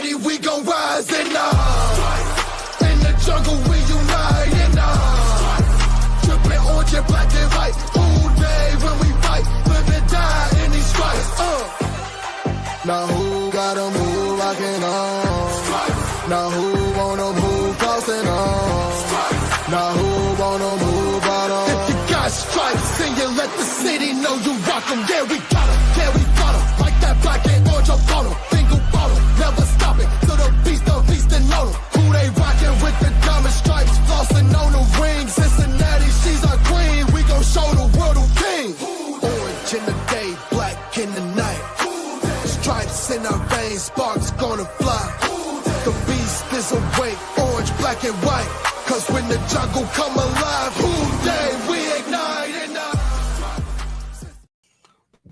mighty, we gon' rise in the jungle, we unite in tripping orange and black and white. All day when we fight, live and die in these stripes. Now who gotta move rockin' on? Now who wanna move crossing on? Now who wanna move out on? If you got stripes, then you let the city know you rock 'em. Yeah, we got 'em, yeah, we fought 'em. Like that black and orange up on 'em. Single bottle, never stop it. To the beast and on 'em. Who they rockin' with the diamond stripes? Flossin' on the ring. Cincinnati, she's our queen. We gon' show the world who king. Orange in the day, black in the night. Stripes in our veins, sparks gonna fly. The beast is awake, orange, black and white. Cause when the jungle come alive, who day we ignite in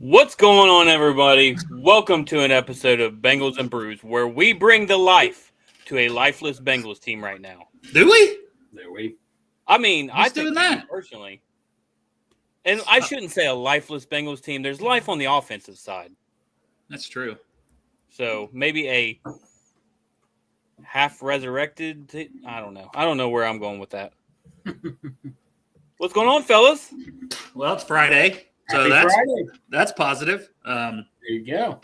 What's going on, everybody? Welcome to an episode of Bengals and Brews, where we bring the life to a lifeless Bengals team right now. Do we? Do we? I mean, Who's I think doing that? personally. And I shouldn't say a lifeless Bengals team. There's life on the offensive side. That's true. So maybe a half resurrected. I don't know. I don't know where I'm going with that. What's going on, fellas? Well, it's Friday, so that's positive. There you go.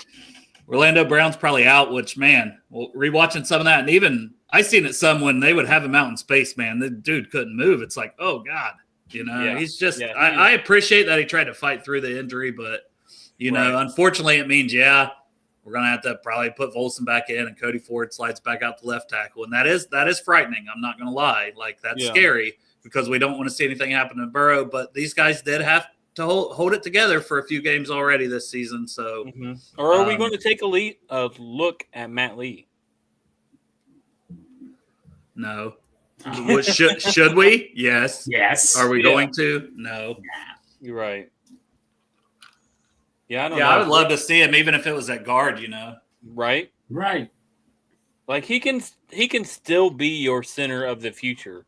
Orlando Brown's probably out, which, man, well, rewatching some of that, and even I seen it some when they would have him out in space, man. The dude couldn't move. It's like, oh, God. You know, Yeah. he's just Yeah, I appreciate that he tried to fight through the injury, but, you know, unfortunately it means, we're going to have to probably put Volson back in and Cody Ford slides back out to left tackle. And that is frightening. I'm not going to lie. Like, that's scary because we don't want to see anything happen to Burrow. But these guys did have to hold it together for a few games already this season. So, Or are we going to take a look at Matt Lee? No. Should we? Yes. Yes. Are we going to? No. You're right. Yeah, I don't know. I would love to see him, even if it was at guard, you know. Right? Right. Like he can still be your center of the future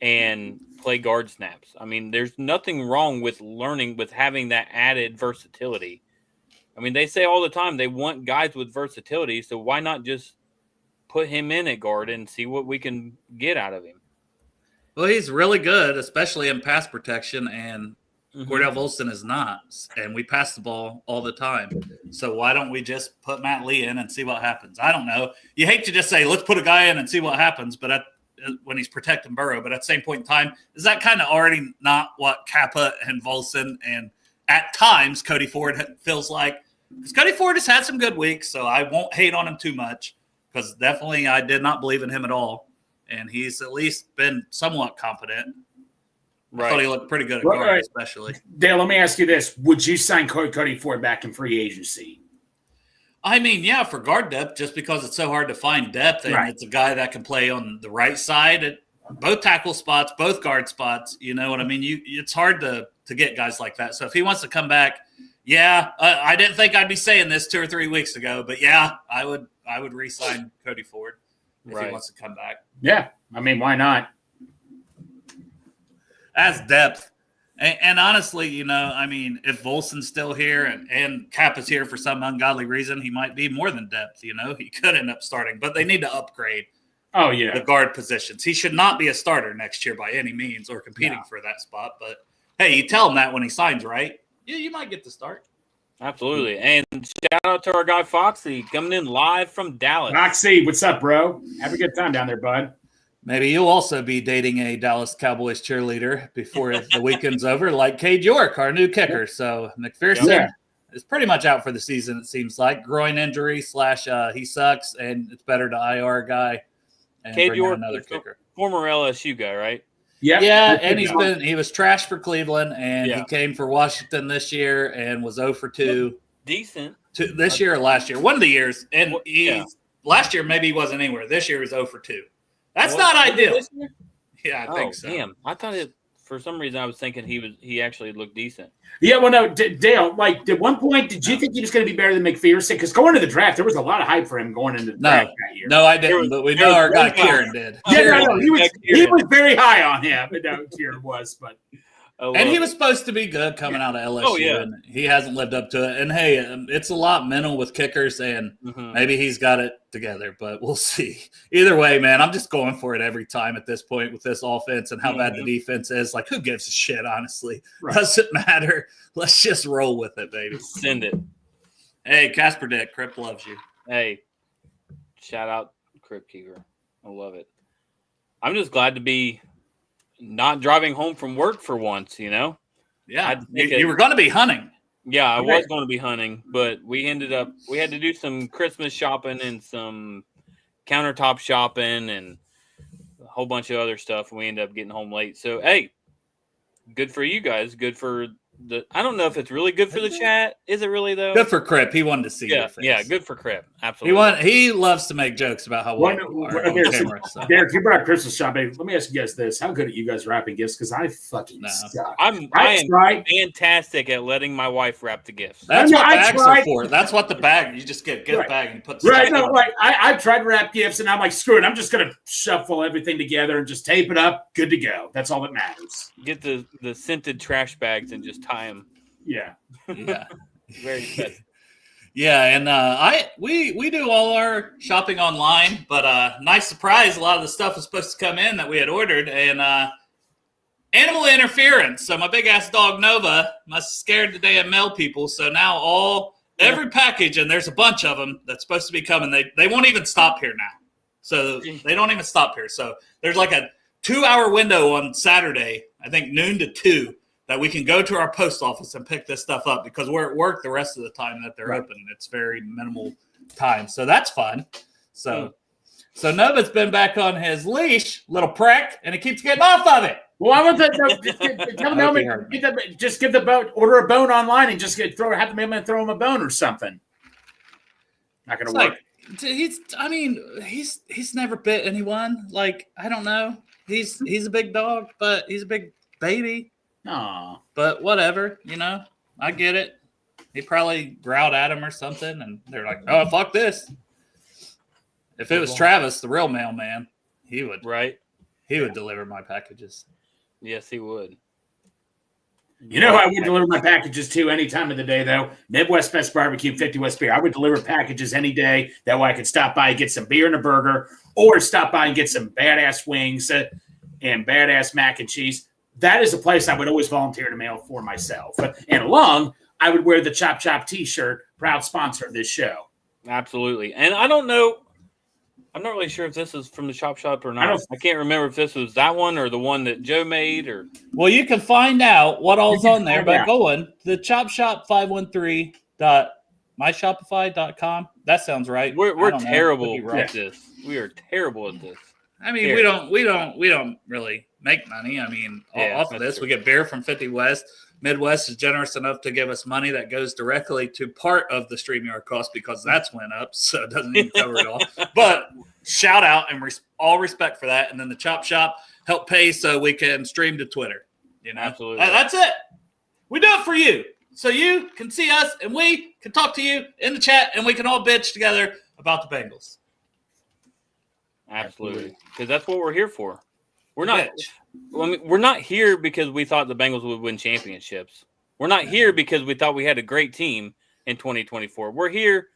and play guard snaps. I mean, there's nothing wrong with having that added versatility. I mean, they say all the time they want guys with versatility, so why not just put him in at guard and see what we can get out of him? Well, he's really good, especially in pass protection, and Cordell Volson is not, and we pass the ball all the time. So why don't we just put Matt Lee in and see what happens? I don't know. You hate to just say, let's put a guy in and see what happens, but when he's protecting Burrow. But at the same point in time, is that kind of already not what Kappa and Volson and at times Cody Ford feels like? Because Cody Ford has had some good weeks, so I won't hate on him too much because definitely I did not believe in him at all. And he's at least been somewhat competent. I thought he looked pretty good at guard, especially. Dale, let me ask you this. Would you sign Cody Ford back in free agency? I mean, yeah, for guard depth, just because it's so hard to find depth, and it's a guy that can play on the right side at both tackle spots, both guard spots. You know what I mean? It's hard to get guys like that. So if he wants to come back, I didn't think I'd be saying this 2 or 3 weeks ago, but I would re-sign Cody Ford if he wants to come back. Yeah, I mean, why not? As depth. And honestly, you know, I mean, if Volson's still here and Cap is here for some ungodly reason, he might be more than depth, you know. He could end up starting, but they need to upgrade the guard positions. He should not be a starter next year by any means or competing for that spot. But, hey, you tell him that when he signs, right? Yeah, you might get the start. Absolutely. And shout out to our guy Foxy coming in live from Dallas. Foxy, what's up, bro? Have a good time down there, bud. Maybe you'll also be dating a Dallas Cowboys cheerleader before the weekend's over, like Cade York, our new kicker. So McPherson is pretty much out for the season, it seems like. Groin injury / he sucks, and it's better to IR a guy and Cade bring York, in another kicker. Former LSU guy, right? Yeah, and he was trash for Cleveland, and he came for Washington this year and was 0 for 2. Decent. This year or last year? One of the years. And last year maybe he wasn't anywhere. This year he was 0 for 2. That's not ideal. Yeah, I think so. Damn. I thought for some reason I was thinking he actually looked decent. Yeah, well, no, Dale, like at one point, did you think he was going to be better than McPherson? Because going to the draft, there was a lot of hype for him going into the draft that year. No, I didn't, but we know our guy Kieran did. Yeah, he was very high on him. No, Kieran was, but And he was supposed to be good coming out of LSU, and he hasn't lived up to it. And, hey, it's a lot mental with kickers, and maybe he's got it together, but we'll see. Either way, man, I'm just going for it every time at this point with this offense and how bad the defense is. Like, who gives a shit, honestly? Right. Doesn't matter. Let's just roll with it, baby. Send it. Hey, Casper Dick, Crip loves you. Hey, shout out Crip Keeper. I love it. I'm just glad to be not driving home from work for once, you know? Yeah, you were going to be hunting. Yeah, I was going to be hunting, but we had to do some Christmas shopping and some countertop shopping and a whole bunch of other stuff. And we ended up getting home late. So, hey, good for you guys. Good for I don't know if it's really good for the chat. Is it really though? Good for Crip. He wanted to see your face. Yeah, good for Crip. Absolutely. He loves to make jokes about how white you are on camera. So. Derek, you brought up Christmas shopping. Let me ask you guys this: how good are you guys wrapping gifts? Because I fucking suck. I am fantastic at letting my wife wrap the gifts. That's what bags are for. That's what the bag. You just get a gift bag and you put. Right. No, like I've tried to wrap gifts, and I'm like, screw it. I'm just gonna shuffle everything together and just tape it up. Good to go. That's all that matters. Get the scented trash bags and just tie them. Yeah. Very good. Yeah, and we do all our shopping online, but nice surprise, a lot of the stuff was supposed to come in that we had ordered, and animal interference. So my big ass dog Nova must have scared the damn mail people. So now every package, and there's a bunch of them that's supposed to be coming. They won't even stop here now. So they don't even stop here. So there's like a 2-hour window on Saturday, I think noon to 2. That we can go to our post office and pick this stuff up because we're at work the rest of the time that they're open. It's very minimal time. So that's fun. So Nova's been back on his leash, little prick, and he keeps getting off of it. Well, I want to tell Nova, just get the bone, order a bone online and just have the mailman throw him a bone or something. Not going to work. He's never bit anyone. Like, I don't know. He's a big dog, but he's a big baby. Aw. But whatever, I get it. He probably growled at him or something, and they're like, "Oh, fuck this." If it was Travis, the real mailman, he would deliver my packages. Yes, he would. You know who I would deliver my packages to any time of the day, though? Midwest Best Barbecue, 50 West Beer. I would deliver packages any day. That way I could stop by and get some beer and a burger, or stop by and get some badass wings and badass mac and cheese. That is a place I would always volunteer to mail for myself. And along, I would wear the Chop Chop T-shirt, proud sponsor of this show. Absolutely. And I don't know. I'm not really sure if this is from the Chop Shop or not. I can't remember if this was that one or the one that Joe made. Well, you can find out what all's on there by going to the chopshop513.myshopify.com. That sounds right. We're terrible at this. We are terrible at this. I mean, we don't really make money. I mean, off of this, we get beer from 50 West. Midwest is generous enough to give us money that goes directly to part of the StreamYard cost because that's went up, so it doesn't even cover it all. But shout out and all respect for that. And then the Chop Shop help pay so we can stream to Twitter. Absolutely. That's it. We do it for you, so you can see us and we can talk to you in the chat, and we can all bitch together about the Bengals. Absolutely, because that's what we're here for. We're not here because we thought the Bengals would win championships. We're not here because we thought we had a great team in 2024. We're here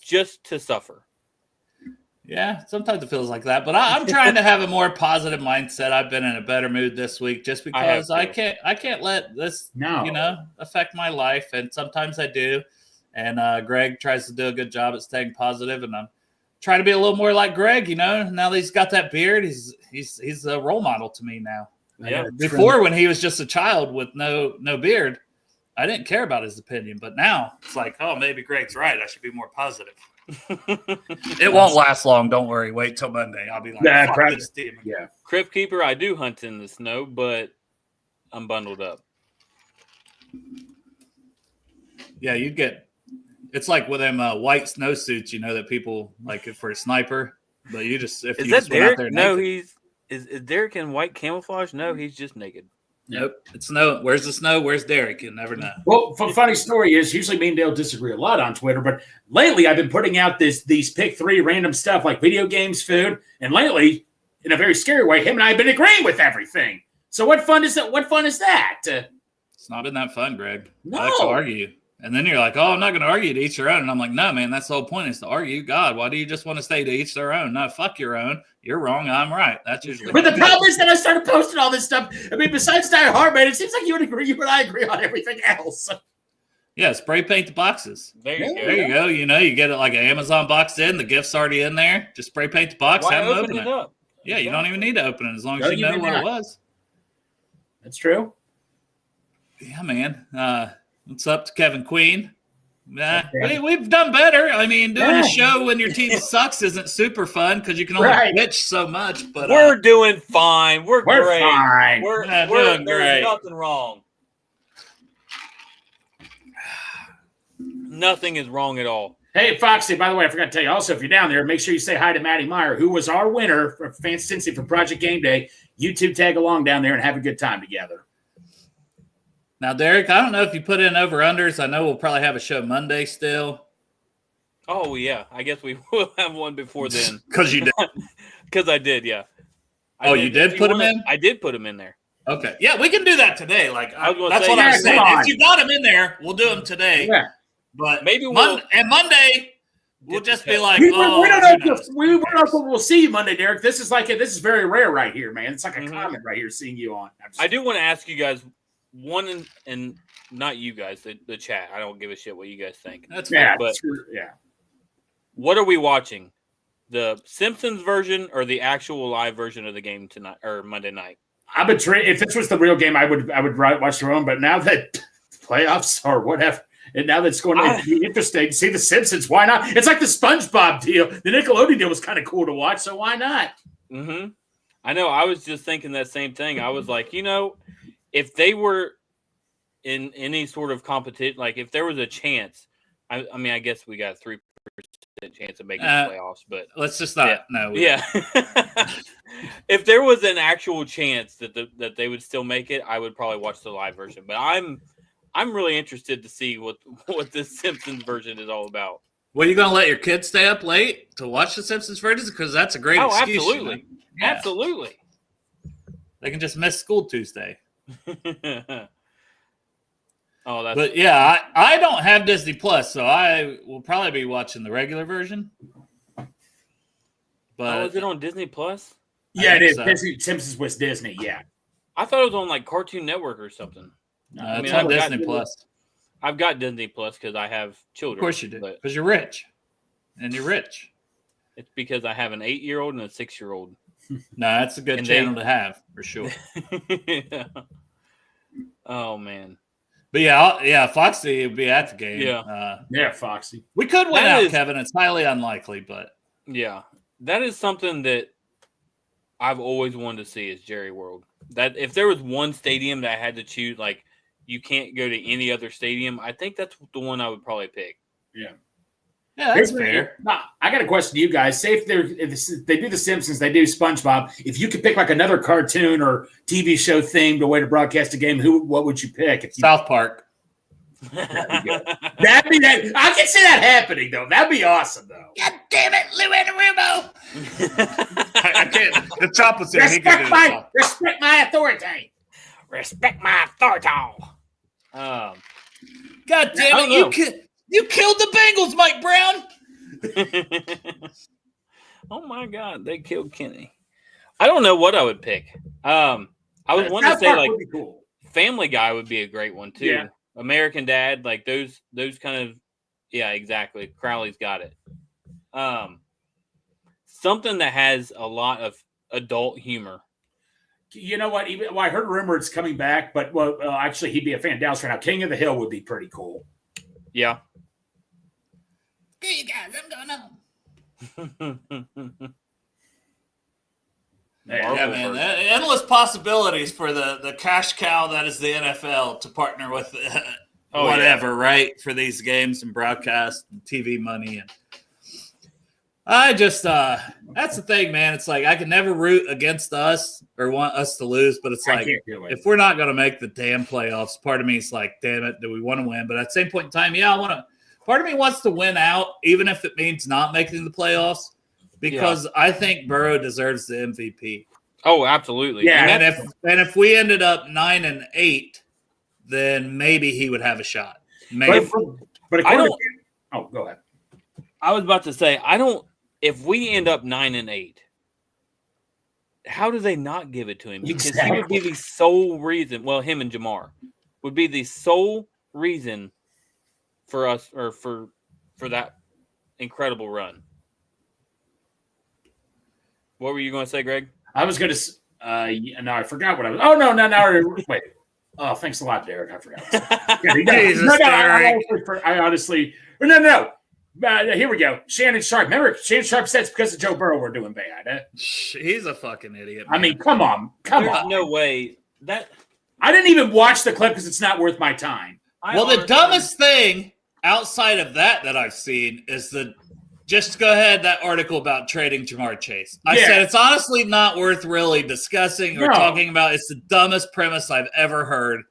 just to suffer. Yeah, sometimes it feels like that, but I'm trying to have a more positive mindset. I've been in a better mood this week just because I can't let this affect my life, and sometimes I do. And Greg tries to do a good job at staying positive, and I'm trying to be a little more like Greg, Now that he's got that beard, he's a role model to me now. Yeah. Before, when he was just a child with no beard, I didn't care about his opinion. But now it's like, oh, maybe Greg's right. I should be more positive. It won't last long. Don't worry. Wait till Monday. I'll be like, fuck this team. Yeah. Crypt Keeper, I do hunt in the snow, but I'm bundled up. Yeah, you get. It's like with them white snowsuits, that people like for a sniper. But you just is that Derek? No, is Derek in white camouflage? No, he's just naked. Nope. It's snow. Where's the snow? Where's Derek? You never know. Well, funny story is usually me and Dale disagree a lot on Twitter, but lately I've been putting out these pick 3 random stuff like video games, food, and lately, in a very scary way, him and I have been agreeing with everything. So what fun is that? What fun is that? It's not been that fun, Greg. No. I like to argue. And then you're like, oh, I'm not going to argue, to each their own. And I'm like, no, man, that's the whole point, is to argue. God, why do you just want to stay to each their own? No, fuck your own. You're wrong. I'm right. That's usually. But the problem is that I started posting all this stuff. I mean, besides Die Hard, man, it seems like you and I agree on everything else. Yeah, spray paint the boxes. There you go. There you go. You know, you get it like an Amazon box in. The gift's already in there. Just spray paint the box. Why have them open it it. up? Yeah, you don't even need to open it as long No, as you you know do what not. it was. That's true. Yeah, man. What's up to Kevin Queen? We've done better. I mean, doing a show when your team sucks isn't super fun because you can only bitch so much. But we're doing fine. We're great. Fine. We're doing there's great. nothing wrong. Nothing is wrong at all. Hey, Foxy, by the way, I forgot to tell you also, if you're down there, make sure you say hi to Maddie Meyer, who was our winner for Fancy Cincy for Project Game Day. You two tag along down there and have a good time together. Now, Derek, I don't know if you put in over-unders. I know we'll probably have a show Monday still. Oh, yeah. I guess we will have one before then. Because you did. Because I did, yeah. You did put them in? I did put them in there. Okay. Yeah, we can do that today. Like I was gonna that's say, what yeah, I'm saying. come on. If you got them in there, we'll do them today. Yeah. But Maybe Monday, we'll just be like, We don't know who knows? we don't know if we'll see you Monday, Derek. This is very rare right here, man. It's like a comment right here seeing you on. I do want to ask you guys one, and not you guys, the chat. I don't give a shit what you guys think. That's Yeah, but yeah. what are we watching? The Simpsons version or the actual live version of the game tonight or Monday night? I would if this was the real game, I would watch the own. But now that playoffs or whatever, and now that's going to be interesting to see the Simpsons. Why not? It's like the SpongeBob deal. The Nickelodeon deal was kind of cool to watch, so why not? Mm-hmm. I know. I was just thinking that same thing. I was like, if they were in any sort of competition, like if there was a chance, I mean, I guess we got a 3% chance of making the playoffs, but let's just not. Yeah. If there was an actual chance that they would still make it, I would probably watch the live version. But I'm really interested to see what this Simpsons version is all about. Well, you going to let your kids stay up late to watch the Simpsons version? Because that's a great excuse. Absolutely. Yeah. Absolutely. They can just miss school Tuesday. But yeah, I don't have Disney Plus, so I will probably be watching the regular version. But is it on Disney Plus? Yeah, it is. so. Disney, Simpsons was Disney. Yeah. I thought it was on like Cartoon Network or something. It's on Disney Plus. I've got Disney Plus because I have children. Of course you do, because you're rich, and you're rich. It's because I have an 8-year-old and a 6-year-old. No, that's a good channel to have for sure. Yeah. Oh man. But yeah, Foxy would be at the game. Yeah, Foxy. We could win out, Kevin. It's highly unlikely, but yeah, that is something that I've always wanted to see is Jerry World. That if there was one stadium that I had to choose, like you can't go to any other stadium, I think that's the one I would probably pick. Yeah. Yeah, that's fair. Now, I got a question to you guys. Say if they do the Simpsons, they do SpongeBob. If you could pick like another cartoon or TV show themed a way to broadcast a game, what would you pick? South Park. That'd be that. I can see that happening though. That'd be awesome though. God damn it, Lou Anarumo. I can't. The chop was there. Respect my authority. Respect my authority. God damn it, you killed the Bengals, Mike Brown. Oh my God, they killed Kenny. I don't know what I would pick. I was wanting to say like cool. Family Guy would be a great one too. Yeah. American Dad, like those kind of, yeah, exactly. Crowley's got it. Something that has a lot of adult humor. You know what? I heard a rumor it's coming back, but actually, he'd be a fan. Dallas right now. King of the Hill would be pretty cool. Yeah. Okay, you guys, I'm going home. Yeah, man. Endless possibilities for the cash cow that is the NFL to partner with whatever, right? For these games and broadcast and TV money. And I just, that's the thing, man. It's like I can never root against us or want us to lose, but it's like if we're not going to make the damn playoffs, part of me is like, damn it, do we want to win? But at the same point in time, yeah, I want to. Part of me wants to win out, even if it means not making the playoffs, because I think Burrow deserves the MVP. Oh, absolutely. Yeah. And if we ended up 9-8, then maybe he would have a shot. Maybe. But according to, go ahead. I was about to say, if we end up 9-8, how do they not give it to him? Because he would be the sole reason. Well, him and Jamar would be the sole reason for us, or for that incredible run. What were you going to say, Greg? I was going to. No, I forgot what I was. Oh no! Wait. Oh, thanks a lot, Derek. I forgot. Jesus, I honestly. No. Here we go. Shannon Sharp. Remember, Shannon Sharp said it's because of Joe Burrow we're doing bad. He's a fucking idiot. Man. I mean, come on. There's no way that. I didn't even watch the clip because it's not worth my time. The dumbest thing outside of that I've seen is just go ahead, that article about trading Jamar Chase. I said it's honestly not worth really discussing or talking about. It's the dumbest premise I've ever heard.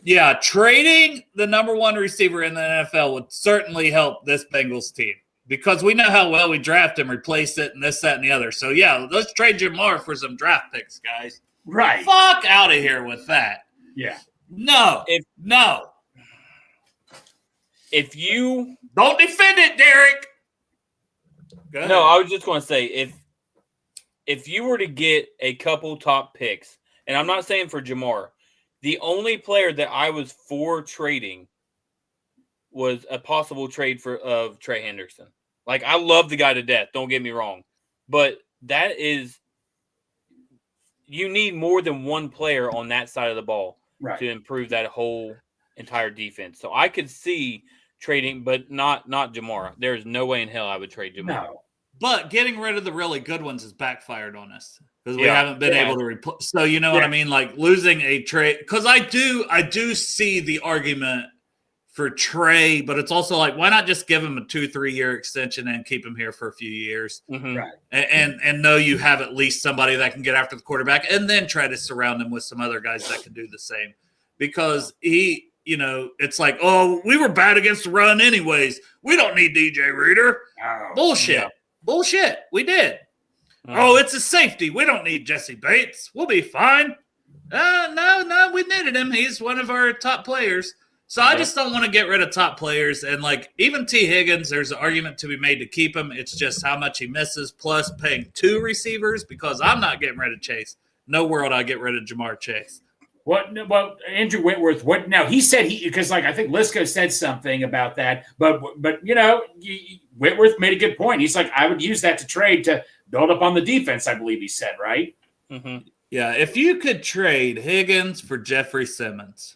Yeah, trading the number one receiver in the NFL would certainly help this Bengals team because we know how well we draft him, replace it, and this, that, and the other. So, yeah, let's trade Jamar for some draft picks, guys. Right. Fuck out of here with that. Yeah. No. If you don't defend it, Derek. No, I was just going to say if you were to get a couple top picks, and I'm not saying for Jamar, the only player that I was for trading was a possible trade of Trey Henderson. Like, I love the guy to death. Don't get me wrong, but you need more than one player on that side of the ball to improve that whole entire defense. So I could see trading, but not Jamar. There's no way in hell I would trade Jamar. No. But getting rid of the really good ones has backfired on us because we haven't been able to replace. So you know what I mean? Like losing a trade, because I do see the argument for Trey, but it's also like, why not just give him a 2-3 year extension and keep him here for a few years, and know you have at least somebody that can get after the quarterback, and then try to surround him with some other guys that can do the same, because it's like, oh, we were bad against the run anyways. We don't need DJ Reader. Oh, bullshit. Yeah. Bullshit. We did. Oh, it's a safety. We don't need Jesse Bates. We'll be fine. No, we needed him. He's one of our top players. So I just don't want to get rid of top players. And like even T. Higgins, there's an argument to be made to keep him. It's just how much he misses, plus paying 2 receivers, because I'm not getting rid of Chase. No world I get rid of Jamar Chase. Well, Andrew Whitworth. What now? He said because I think Lisco said something about that, but Whitworth made a good point. He's like, I would use that to trade to build up on the defense. I believe he said, right? Mm-hmm. Yeah, if you could trade Higgins for Jeffrey Simmons,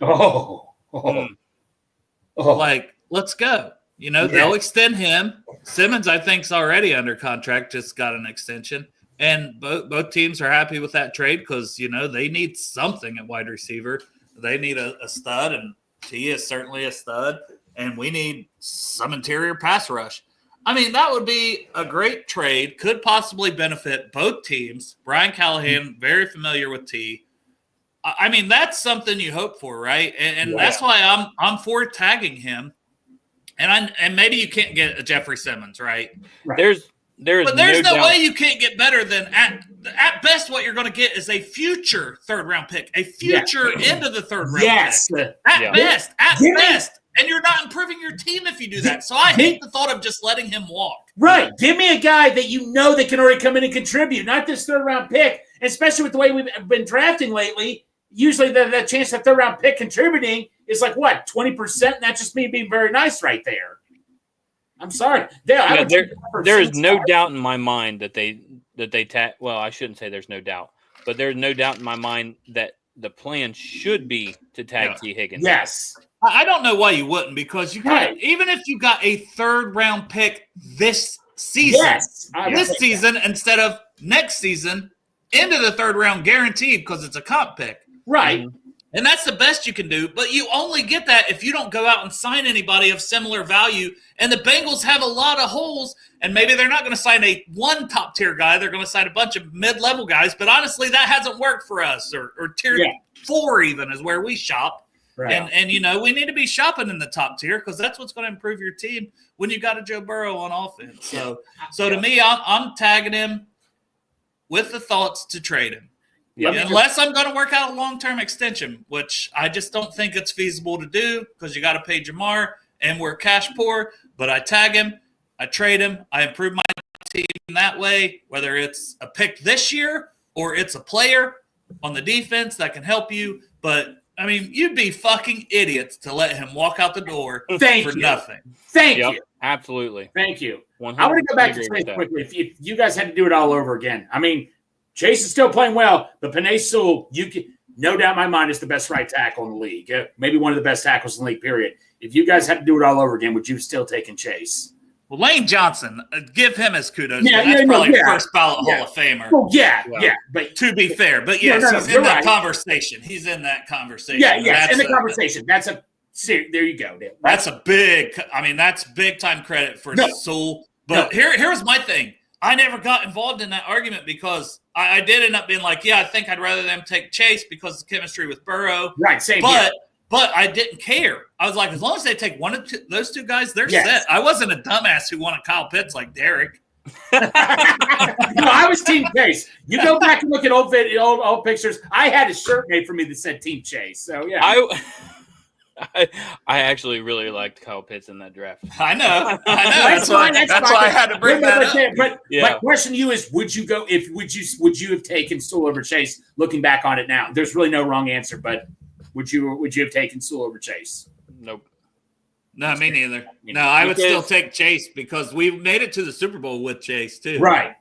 like let's go. They'll extend him. Simmons, I think, is already under contract. Just got an extension. And both teams are happy with that trade because, they need something at wide receiver. They need a stud, and T is certainly a stud, and we need some interior pass rush. I mean, that would be a great trade, could possibly benefit both teams. Brian Callahan, very familiar with T. I mean, that's something you hope for, right? And that's why I'm for tagging him. And maybe you can't get a Jeffrey Simmons, right? There's no way you can't get better than at best what you're going to get is a future third-round pick, a future into the third-round pick. At best. And you're not improving your team if you do that. So I hate the thought of just letting him walk. Right. Give me a guy that that can already come in and contribute, not this third-round pick, especially with the way we've been drafting lately. Usually the chance of third-round pick contributing is like, what, 20%? And that's just me being very nice right there. I'm sorry. There is no doubt in my mind that they tag. Well, I shouldn't say there's no doubt, but there's no doubt in my mind that the plan should be to tag T. Higgins. Yes. I don't know why you wouldn't, because you can, even if you got a third-round pick this season, season instead of next season, into the third round guaranteed because it's a comp pick. Right. Mm-hmm. And that's the best you can do, but you only get that if you don't go out and sign anybody of similar value. And the Bengals have a lot of holes, and maybe they're not going to sign one top-tier guy. They're going to sign a bunch of mid-level guys, but honestly, that hasn't worked for us, or tier 4 even is where we shop. Right. And we need to be shopping in the top tier because that's what's going to improve your team when you got a Joe Burrow on offense. So to me, I'm tagging him with the thoughts to trade him. Yeah. Unless I'm going to work out a long-term extension, which I just don't think it's feasible to do because you got to pay Jamar and we're cash poor. But I tag him, I trade him, I improve my team that way, whether it's a pick this year or it's a player on the defense that can help you. But, I mean, you'd be fucking idiots to let him walk out the door for nothing. Thank Yep, you. absolutely. Thank you. 100% I want to go back to agree with Chase that. quickly. If you guys had to do it all over again, I mean, Chase is still playing well, but Penei Sewell, you can, no doubt in my mind, is the best right tackle in the league. Maybe one of the best tackles in the league, period. If you guys had to do it all over again, would you still taken Chase? Well, Lane Johnson, give him his kudos. Yeah, That's probably yeah. first ballot Hall of Famer. Well, yeah. But To be fair, but yes, No, he's in you're that right. conversation. He's in that conversation. yeah, in the That's conversation. That's a there you go. That's a big. I mean, that's big time credit for Sewell. But here's my thing. I never got involved in that argument because I did end up being like, yeah, I think I'd rather them take Chase because of the chemistry with Burrow. Right, same here. But I didn't care. I was like, as long as they take one of those two guys, they're Yes. set. I wasn't a dumbass who wanted Kyle Pitts like Derek. No, I was Team Chase. You go back and look at old pictures. I had a shirt made for me that said Team Chase. So yeah, I actually really liked Kyle Pitts in that draft. I know. That's why I had to bring that up. But Yeah. my question to you is: would you have taken Sewell over Chase? Looking back on it now, there's really no wrong answer. But would you have taken Sewell over Chase? Nope. No, me neither. No, I would still take Chase because we made it to the Super Bowl with Chase too. Right.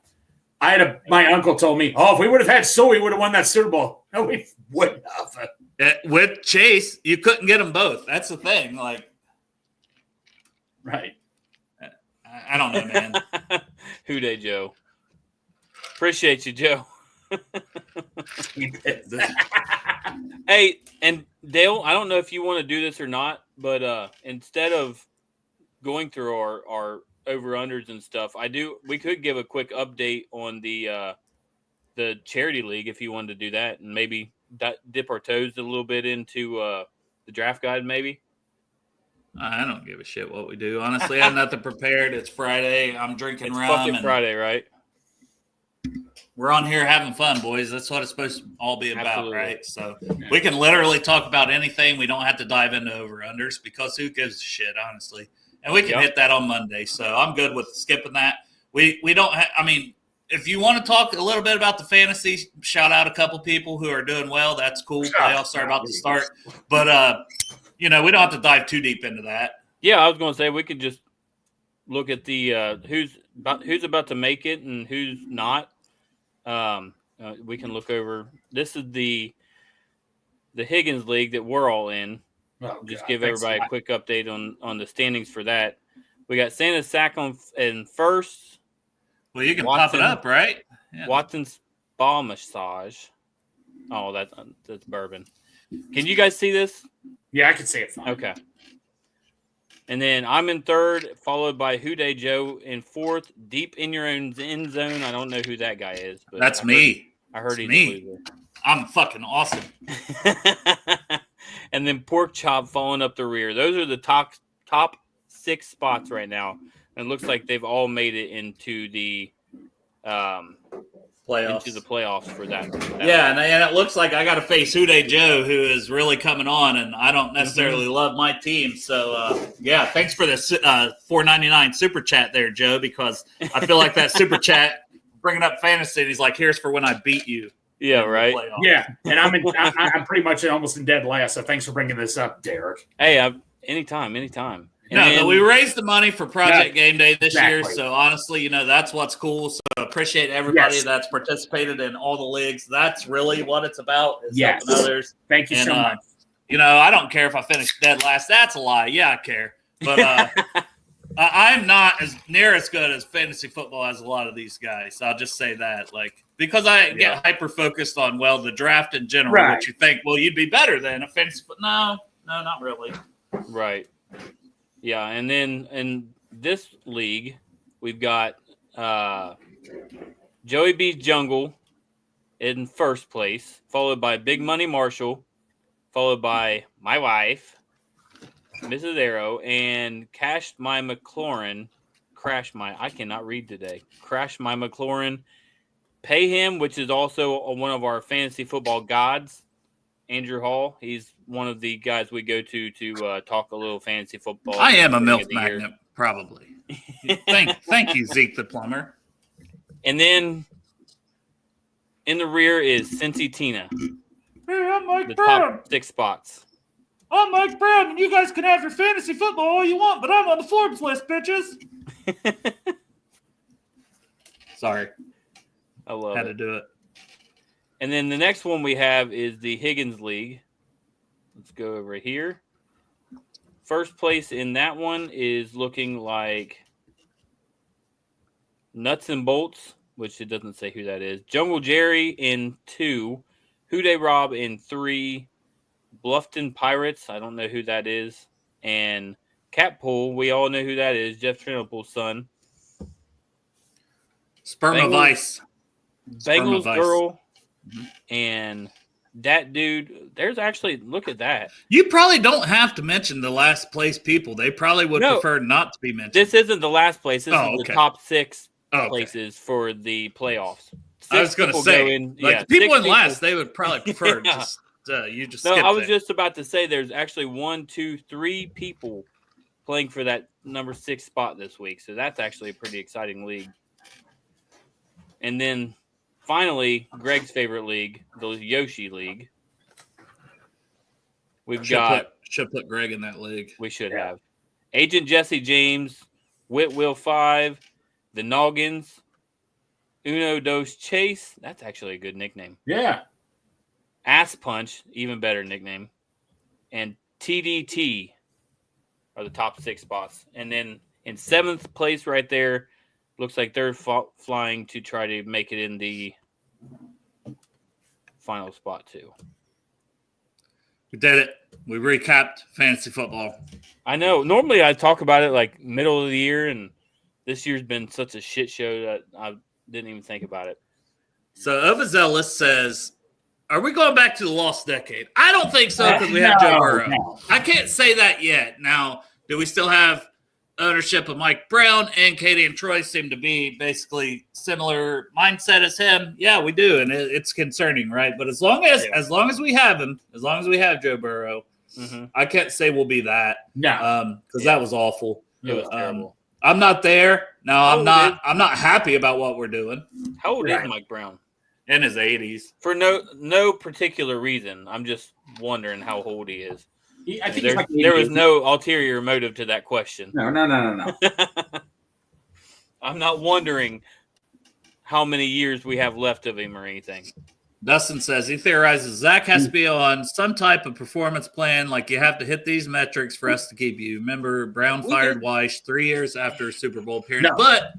My uncle told me, if we would have had Sewell, we would have won that Super Bowl. No, we wouldn't have. With Chase, you couldn't get them both. That's the thing. Like, right. I don't know, man. Who Day Joe? Appreciate you, Joe. Hey, and Dale, I don't know if you want to do this or not, but instead of going through our over-unders and stuff, we could give a quick update on the charity league if you wanted to do that, and maybe dip our toes a little bit into the draft guide, maybe. I don't give a shit what we do. Honestly, I have nothing prepared. It's Friday. I'm drinking It's rum. fucking Friday, right? We're on here having fun, boys. That's what it's supposed to all be about, Absolutely. right? So we can literally talk about anything. We don't have to dive into over-unders because who gives a shit, honestly. And we can hit that on Monday. So I'm good with skipping that. We don't I mean, if you want to talk a little bit about the fantasy, shout out a couple people who are doing well. That's cool. Playoffs are about to start. But, we don't have to dive too deep into that. Yeah, I was going to say we could just look at the who's about to make it and who's not. We can look over. This is the Higgins League that we're all in. Just give everybody a quick update on the standings for that. We got Santa Sack in first. Well, you can pop it up, right? Yeah. Watson's Spa Massage. Oh, that's bourbon. Can you guys see this? Yeah, I can see it fine. Okay. And then I'm in third, followed by Who Day Joe in fourth, deep in your own end zone. I don't know who that guy is, but that's me. I heard he's me. a loser. I'm fucking awesome. And then Pork Chop falling up the rear. Those are the top 6 spots right now. And it looks like they've all made it into the playoffs for that. Yeah, and it looks like I got to face Hude Joe, who is really coming on, and I don't necessarily love my team. So, thanks for this $4.99 super chat there, Joe, because I feel like that super chat bringing up fantasy. And he's like, "Here's for when I beat you." Yeah, right. Yeah, and I'm pretty much almost in dead last. So thanks for bringing this up, Derek. Hey, anytime. No, we raised the money for Project Game Day this year. So honestly, that's what's cool. So appreciate everybody that's participated in all the leagues. That's really what it's about. Is helping others. Thank you so much. I don't care if I finish dead last. That's a lie. Yeah, I care. But I'm not as near as good as fantasy football as a lot of these guys. I'll just say that, because I get hyper focused on the draft in general, which you think, you'd be better than a fantasy. But no, not really. Right. Yeah, and then in this league, we've got Joey B's Jungle in first place, followed by Big Money Marshall, followed by my wife, Mrs. Arrow, and I cannot read today. Crash My McLaurin, pay him, which is also one of our fantasy football gods, Andrew Hall. He's one of the guys we go to talk a little fantasy football. I am a MILF magnet, probably. Thank you, Zeke the plumber. And then in the rear is Cincy Tina. Hey, I'm Mike The Brown. top 6 spots. I'm Mike Brown, and you guys can have your fantasy football all you want, but I'm on the Forbes list, bitches. Sorry. I love Had it. to do it. And then the next one we have is the Higgins League. Let's go over here. First place in that one is looking like Nuts and Bolts, which it doesn't say who that is. Jungle Jerry in 2. Houday Rob in 3. Bluffton Pirates, I don't know who that is. And Catpool, we all know who that is. Jeff Trinopool's son. Sperm of Ice. Bengals of Ice. Girl. Mm-hmm. And that dude, there's actually, look at that. You probably don't have to mention the last place people. They probably would prefer not to be mentioned. This isn't the last place. This is the top 6 places for the playoffs. I was going to say, the people in last, they would probably prefer just you just skip I was that. just about to say there's actually 1, 2, 3 people playing for that number 6 spot this week. So that's actually a pretty exciting league. And then finally, Greg's favorite league, the Yoshi League. Should put Greg in that league. We should have. Agent Jesse James, Whitwill 5, the Noggins, Uno Dos Chase. That's actually a good nickname. Yeah. Ass Punch, even better nickname. And TDT are the top 6 spots. And then in 7th place right there, looks like they're flying to try to make it in the final spot too. We did it. We recapped fantasy football. I know. Normally I talk about it like middle of the year, and this year's been such a shit show that I didn't even think about it. So Overzealous says, are we going back to the lost decade? I don't think so because we have Joe Burrow. No. I can't say that yet. Now, do we still have ownership of Mike Brown? And Katie and Troy seem to be basically similar mindset as him. Yeah, we do, and it's concerning, right? But as long as we have him, as long as we have Joe Burrow, I can't say we'll be that. No, because that was awful. It was terrible. I'm not there. No, I'm not happy about what we're doing. How old is Mike Brown? In his 80s. For no particular reason. I'm just wondering how old he is. I think there was no ulterior motive to that question. No. I'm not wondering how many years we have left of him or anything. Dustin says he theorizes Zach has to be on some type of performance plan, like you have to hit these metrics for us to keep you. Remember, Brown fired Weish 3 years after a Super Bowl appearance, but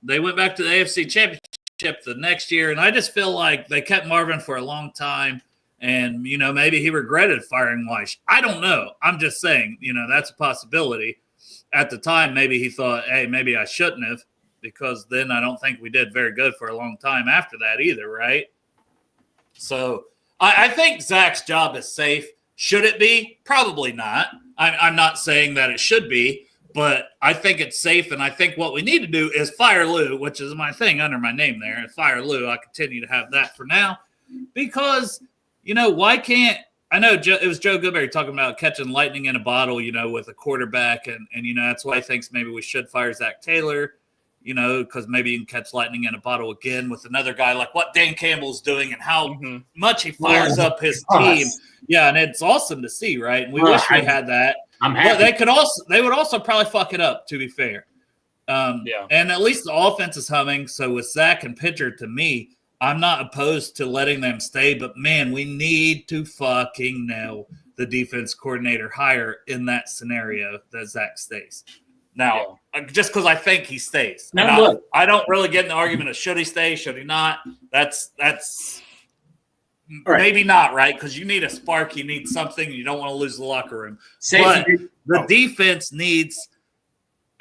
they went back to the AFC Championship the next year, and I just feel like they kept Marvin for a long time, and, maybe he regretted firing Weish. I don't know. I'm just saying, that's a possibility. At the time, maybe he thought, hey, maybe I shouldn't have, because then I don't think we did very good for a long time after that either, right? So I think Zach's job is safe. Should it be? Probably not. I'm not saying that it should be, but I think it's safe, and I think what we need to do is fire Lou, which is my thing under my name there. Fire Lou. I continue to have that for now because, why can't – I know it was Joe Goodberry talking about catching lightning in a bottle, with a quarterback, and that's why he thinks maybe we should fire Zach Taylor. Because maybe you can catch lightning in a bottle again with another guy like what Dan Campbell's doing and how much he fires up his team. Yeah, and it's awesome to see, right? And we wish we had that. I'm happy. But they would also probably fuck it up, to be fair. And at least the offense is humming. So with Zach and Pitcher, to me, I'm not opposed to letting them stay. But, man, we need to fucking nail the defense coordinator hire in that scenario that Zach stays. Now, just because I think he stays. Now, I don't really get in the argument of should he stay, should he not. That's maybe not, right? Because you need a spark. You need something. You don't want to lose the locker room. But the defense needs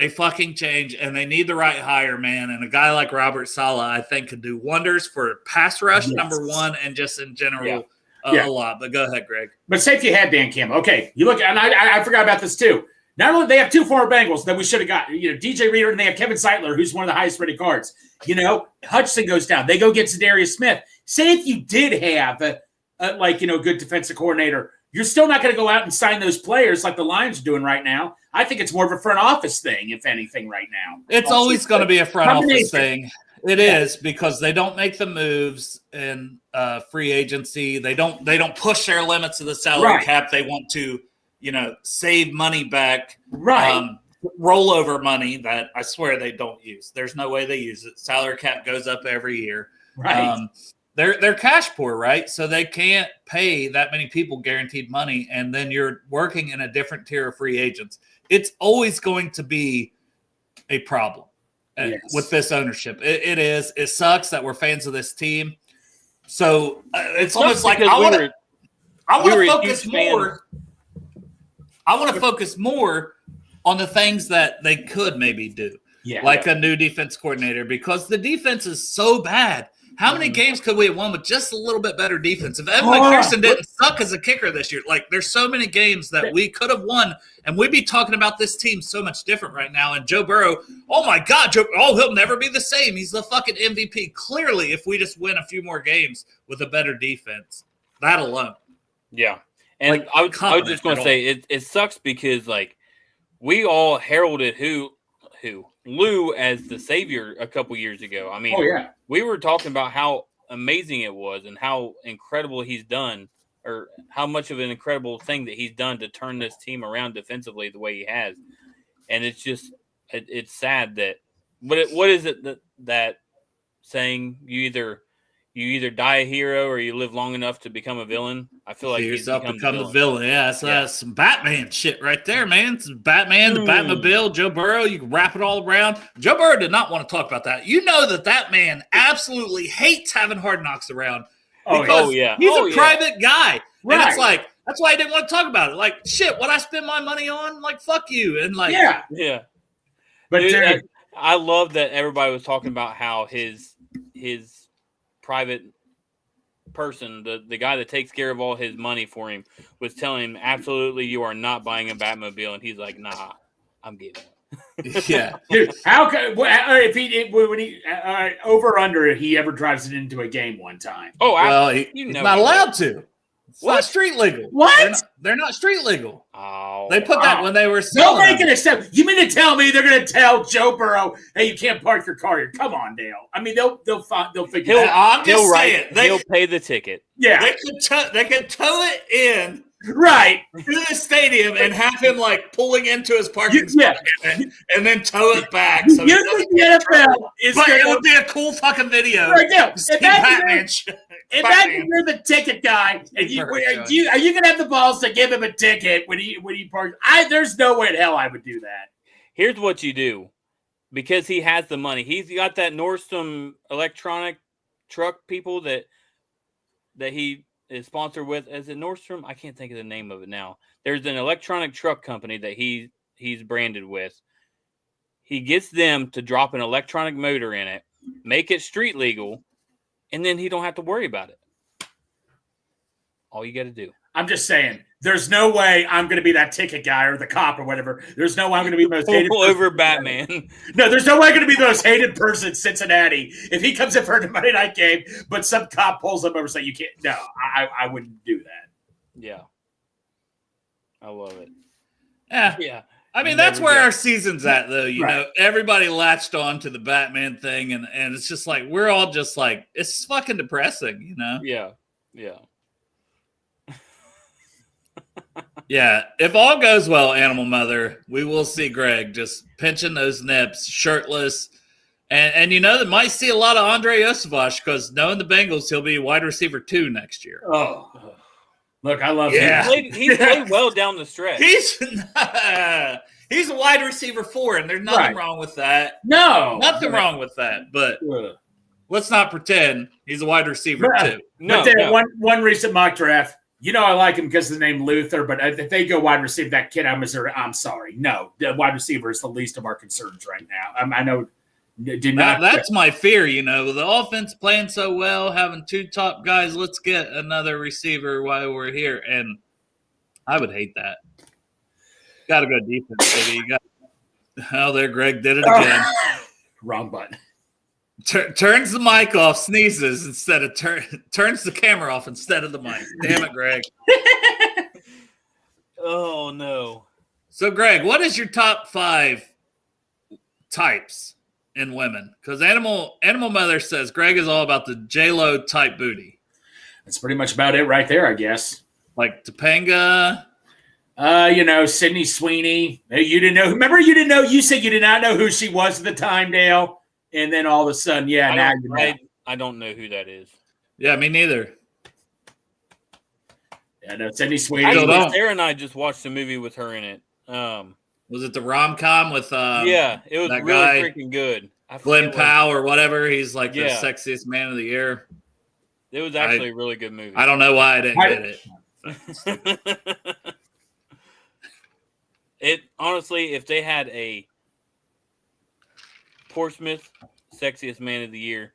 a fucking change, and they need the right hire, man. And a guy like Robert Saleh, I think, could do wonders for pass rush, number one, and just in general a lot. But go ahead, Greg. But say if you had Dan Campbell. Okay, you look, and I forgot about this too. Not only they have 2 former Bengals that we should have got, DJ Reader, and they have Kevin Seitler, who's one of the highest rated guards. Hutchinson goes down. They go get Zadarius Smith. Say if you did have a good defensive coordinator, you're still not going to go out and sign those players like the Lions are doing right now. I think it's more of a front office thing, if anything, right now. It's always going to be a front office thing. It is, because they don't make the moves in free agency. They don't push their limits of the salary cap. They want to, save money back. Right. Rollover money that I swear they don't use. There's no way they use it. Salary cap goes up every year. Right. They're cash poor, right? So they can't pay that many people guaranteed money, and then you're working in a different tier of free agents. It's always going to be a problem with this ownership. It is. It sucks that we're fans of this team. So it's almost like I want to focus more. I want to focus more on the things that they could maybe do, a new defense coordinator, because the defense is so bad. How many games could we have won with just a little bit better defense? If Evan McPherson didn't suck as a kicker this year, there's so many games that we could have won, and we'd be talking about this team so much different right now. And Joe Burrow, oh my God, he'll never be the same. He's the fucking MVP. Clearly, if we just win a few more games with a better defense, that alone. Yeah. And I was just going to say, it sucks because, we all heralded Lou as the savior a couple years ago. I mean, we were talking about how amazing it was and how incredible he's done, or how much of an incredible thing that he's done to turn this team around defensively the way he has. And it's just, it's sad that, what is it that saying you either die a hero or you live long enough to become a villain? I feel like he's become a villain. Yeah, that's some Batman shit right there, man. It's Batman, the Batmobile, Joe Burrow. You can wrap it all around. Joe Burrow did not want to talk about that. You know that man absolutely hates having Hard Knocks around. Because he's a private guy. Right. And it's that's why I didn't want to talk about it. Shit, what I spend my money on? Fuck you. And yeah. But dude, I love that everybody was talking about how his private person, the guy that takes care of all his money for him, was telling him, absolutely, you are not buying a Batmobile. And he's like, nah, I'm getting it. Yeah. Dude, how could, if he over or under, if he ever drives it into a game one time? Oh, well, he's not allowed to. It's not street legal. What? They're not street legal. Oh, they put that when they were selling. They'll make an exception. You mean to tell me they're going to tell Joe Burrow, "Hey, you can't park your car here"? Come on, Dale. I mean, they'll figure it out. I'm just saying. He'll pay the ticket. Yeah, they could tow it in right to the stadium and have him pulling into his parking spot and then tow it back. So you think the NFL is? But it would be a cool fucking video. Right now, imagine you're the ticket guy, and are you going to have the balls to give him a ticket when he parks? There's no way in hell I would do that. Here's what you do, because he has the money. He's got that Nordstrom electronic truck people that he is sponsored with. Is it Nordstrom? I can't think of the name of it now. There's an electronic truck company that he's branded with. He gets them to drop an electronic motor in it, make it street legal, and then he don't have to worry about it. All you got to do. I'm just saying, there's no way I'm going to be that ticket guy or the cop or whatever. There's no way I'm going to be the most hated person. Over Batman. No, there's no way I'm going to be the most hated person in Cincinnati if he comes in for a Monday night game, but some cop pulls him over and says, "You can't." No, I wouldn't do that. Yeah. I love it. Yeah. I mean, that's where our season's at, though. You know, everybody latched on to the Batman thing, and it's just we're all just it's fucking depressing, you know? Yeah. Yeah, if all goes well, Animal Mother, we will see Greg just pinching those nips, shirtless. And you know, that might see a lot of Andre Osavash, because knowing the Bengals, he'll be wide receiver 2 next year. Oh. Look, I love him. He played well down the stretch. He's a wide receiver 4, and there's nothing wrong with that. No. Nothing wrong with that. But let's not pretend he's a wide receiver 2. One recent mock draft, you know I like him because of the name Luther, but if they go wide receiver, that kid out of Missouri, I'm sorry. No, the wide receiver is the least of our concerns right now. I know. That's my fear, you know. The offense playing so well, having 2 top guys, let's get another receiver while we're here. And I would hate that. Got to go defense, baby. Oh, there, Greg did it again. Wrong button. Turns the mic off, sneezes instead of turns the camera off instead of the mic. Damn it, Greg. Oh no. So, Greg, what is your top 5 types in women? Because Animal Mother says Greg is all about the J-Lo type booty. That's pretty much about it right there, I guess. Like Topanga. Sydney Sweeney. You didn't know. Remember, you didn't know. You said you did not know who she was at the time, Dale. And then all of a sudden, I don't know who that is. Yeah, me neither. Yeah, no, Sydney Sweeney. Sarah and I just watched a movie with her in it. Was it the rom-com with yeah, it was that really guy, freaking good. Glenn Powell or whatever. He's like the Yeah. sexiest man of the year. It was actually a really good movie. I don't know why I didn't get it. It honestly, if they had a Portsmouth sexiest man of the year,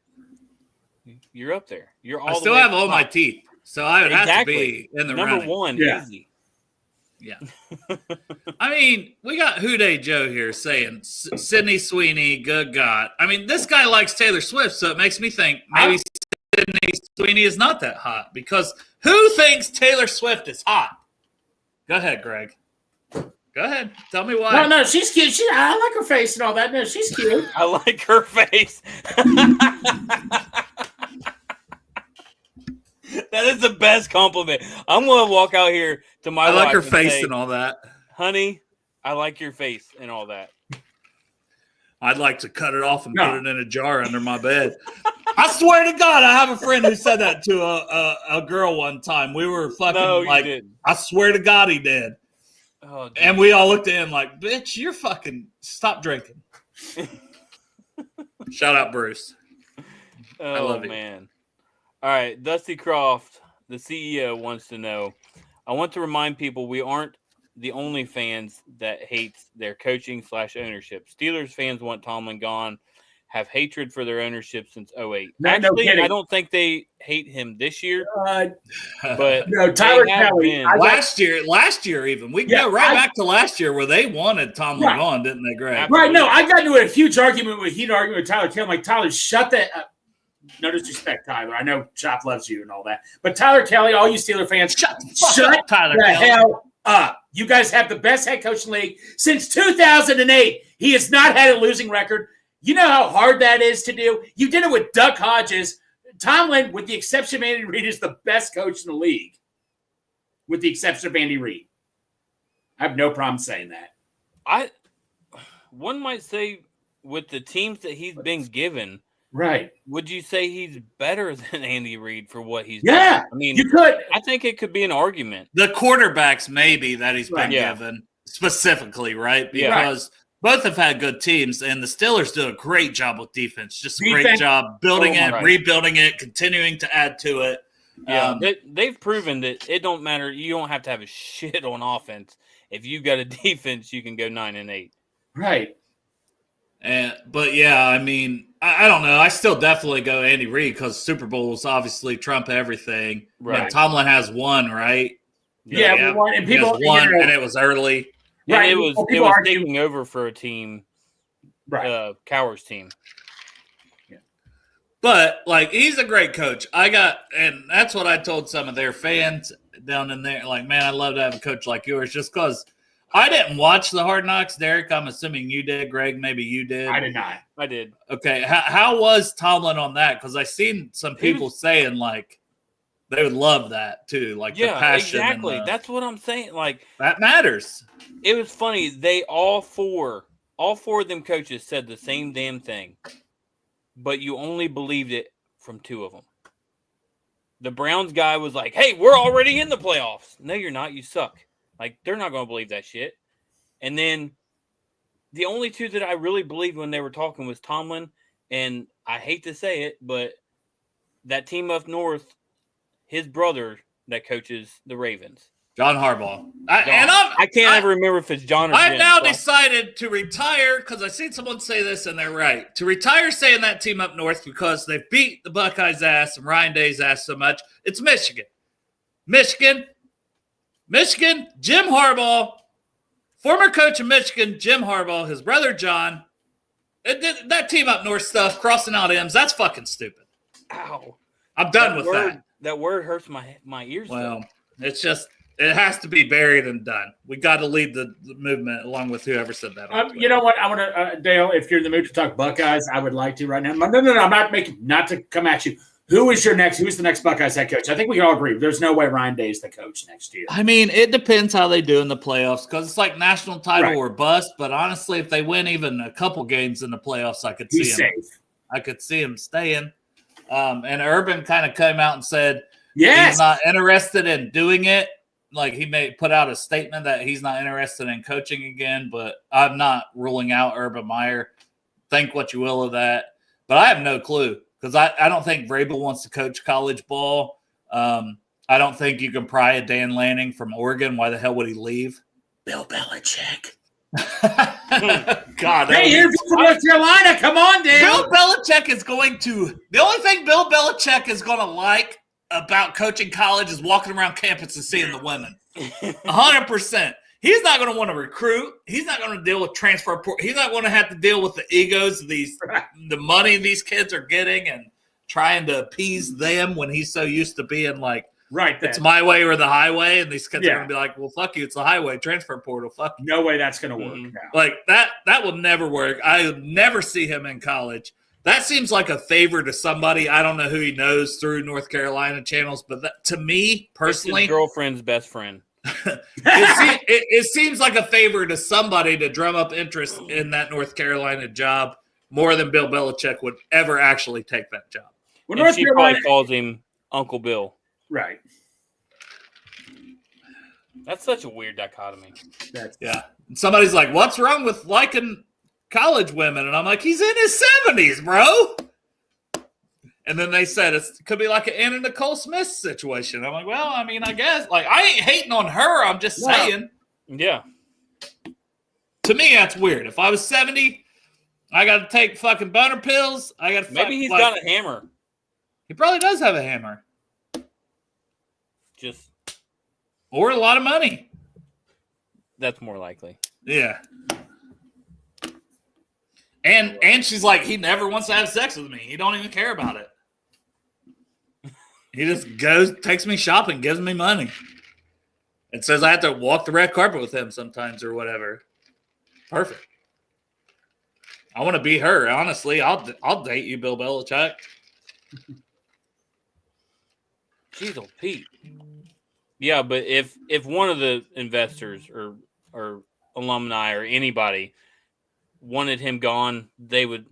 you're up there. You're all. I still have all my teeth, so I would have to Exactly. be in the number running. one. Yeah. Easy. Yeah. I mean, we got Houday Joe here saying Sydney Sweeney, good God. I mean, this guy likes Taylor Swift, so it makes me think maybe Sydney Sweeney is not that hot because who thinks Taylor Swift is hot? Go ahead, Greg. Go ahead. Tell me why. No, she's cute. I like her face and all that. No, she's cute. I like her face. That is the best compliment. I'm going to walk out here to my I like wife her and face say, and all that. honey, I like your face and all that. I'd like to cut it off and put it in a jar under my bed. I swear to God, I have a friend who said that to a girl one time. We were fucking didn't. I swear to God he did. Oh, and we all looked at him like, bitch, you're fucking, stop drinking. Shout out, Bruce. Oh, I love you. Man. All right, Dusty Croft, the CEO, wants to know, I want to remind people we aren't the only fans that hates their coaching / ownership. Steelers fans want Tomlin gone, have hatred for their ownership since 2008. Actually, I don't think they hate him this year. But no, Tyler Kelly. Last year even. We can go back to last year where they wanted Tomlin gone, didn't they, Greg? Absolutely. Right, no, I got into a huge argument with Tyler Kelly. I'm like, Tyler, shut that up. No disrespect, Tyler. I know Chop loves you and all that. But Tyler Kelly, all you Steeler fans, shut Tyler the Kelly. hell up. You guys have the best head coach in the league since 2008. He has not had a losing record. You know how hard that is to do? You did it with Duck Hodges. Tomlin, with the exception of Andy Reid, is the best coach in the league. With the exception of Andy Reid. I have no problem saying that. One might say with the teams that he's been given, right? Would you say he's better than Andy Reid for what he's done? I mean, you could. I think it could be an argument. The quarterbacks maybe that he's been given specifically, right? Because both have had good teams, and the Steelers do a great job with defense. Just a great job building rebuilding it, continuing to add to it. Yeah, they've proven that it don't matter. You don't have to have a shit on offense. If you got a defense, you can go 9-8. Right. But yeah, I mean, I don't know. I still definitely go Andy Reid because Super Bowls obviously trump everything. Right. And Tomlin has one, right? Yeah, one, and people and it was early. Right. And it was taking over for a team, Cowher's team. Yeah. But like, he's a great coach. And that's what I told some of their fans down in there. Like, man, I'd love to have a coach like yours, just because I didn't watch the Hard Knocks, Derek. I'm assuming you did, Greg. Maybe you did. I did not. I did. Okay. How was Tomlin on that? Because I seen some people saying like they would love that too. Like the passion. Exactly. That's what I'm saying. Like that matters. It was funny. They all four of them coaches said the same damn thing, but you only believed it from two of them. The Browns guy was like, "Hey, we're already in the playoffs." No, you're not. You suck. Like, they're not going to believe that shit. And then the only two that I really believed when they were talking was Tomlin, and I hate to say it, but that team up north, his brother that coaches the Ravens. John Harbaugh. I can't ever remember if it's John or I've Jim, now decided to retire because I've seen someone say this, and they're right. To retire saying that team up north because they beat the Buckeyes' ass and Ryan Day's ass so much. It's Michigan. Michigan, Jim Harbaugh, Former coach of Michigan, Jim Harbaugh, his brother John. That team up north stuff, crossing out M's, that's fucking stupid. Ow. I'm done with that. That word hurts my ears. Well, it's just, it has to be buried and done. We got to lead the movement along with whoever said that. You know what? I want to, Dale, if you're in the mood to talk Buckeyes, I would like to right now. No, I'm not to come at you. Who's the next Buckeyes head coach? I think we can all agree. There's no way Ryan Day is the coach next year. I mean, it depends how they do in the playoffs because it's like national title or bust. But honestly, if they win even a couple games in the playoffs, I could see him. Safe. I could see him staying. And Urban kind of came out and said yes, he's not interested in doing it. Like he may put out a statement that he's not interested in coaching again. But I'm not ruling out Urban Meyer. Think what you will of that. But I have no clue. Because I don't think Vrabel wants to coach college ball. I don't think you can pry a Dan Lanning from Oregon. Why the hell would he leave? Bill Belichick. God. Hey, you're from North Carolina. Come on, Dan. Bill Belichick is going to – the only thing Bill Belichick is going to like about coaching college is walking around campus and seeing the women. 100%. He's not going to want to recruit. He's not going to deal with transfer. He's not going to have to deal with the egos of the money these kids are getting and trying to appease them when he's so used to being like, it's my way or the highway. And these kids are going to be like, well, fuck you. It's the highway transfer portal. Fuck you. No way that's going to work. Mm-hmm. Like that will never work. I would never see him in college. That seems like a favor to somebody. I don't know who he knows through North Carolina channels, but to me personally, it's his girlfriend's best friend. it seems like a favor to somebody to drum up interest in that North Carolina job more than Bill Belichick would ever actually take that job. Well, North Carolina probably calls him Uncle Bill. Right. That's such a weird dichotomy. Yeah. And somebody's like, what's wrong with liking college women? And I'm like, he's in his 70s, bro. And then they said it could be like an Anna Nicole Smith situation. I'm like, well, I mean, I guess. Like, I ain't hating on her. I'm just saying. Yeah. To me, that's weird. If I was 70, I got to take fucking boner pills. I got to maybe he's got a hammer. He probably does have a hammer. Or a lot of money. That's more likely. Yeah. And she's like, he never wants to have sex with me. He don't even care about it. He just goes, takes me shopping, gives me money. And says I have to walk the red carpet with him sometimes or whatever. Perfect. I want to be her. Honestly, I'll date you, Bill Belichick. Jeez, oh Pete. Yeah, but if one of the investors or alumni or anybody wanted him gone, they would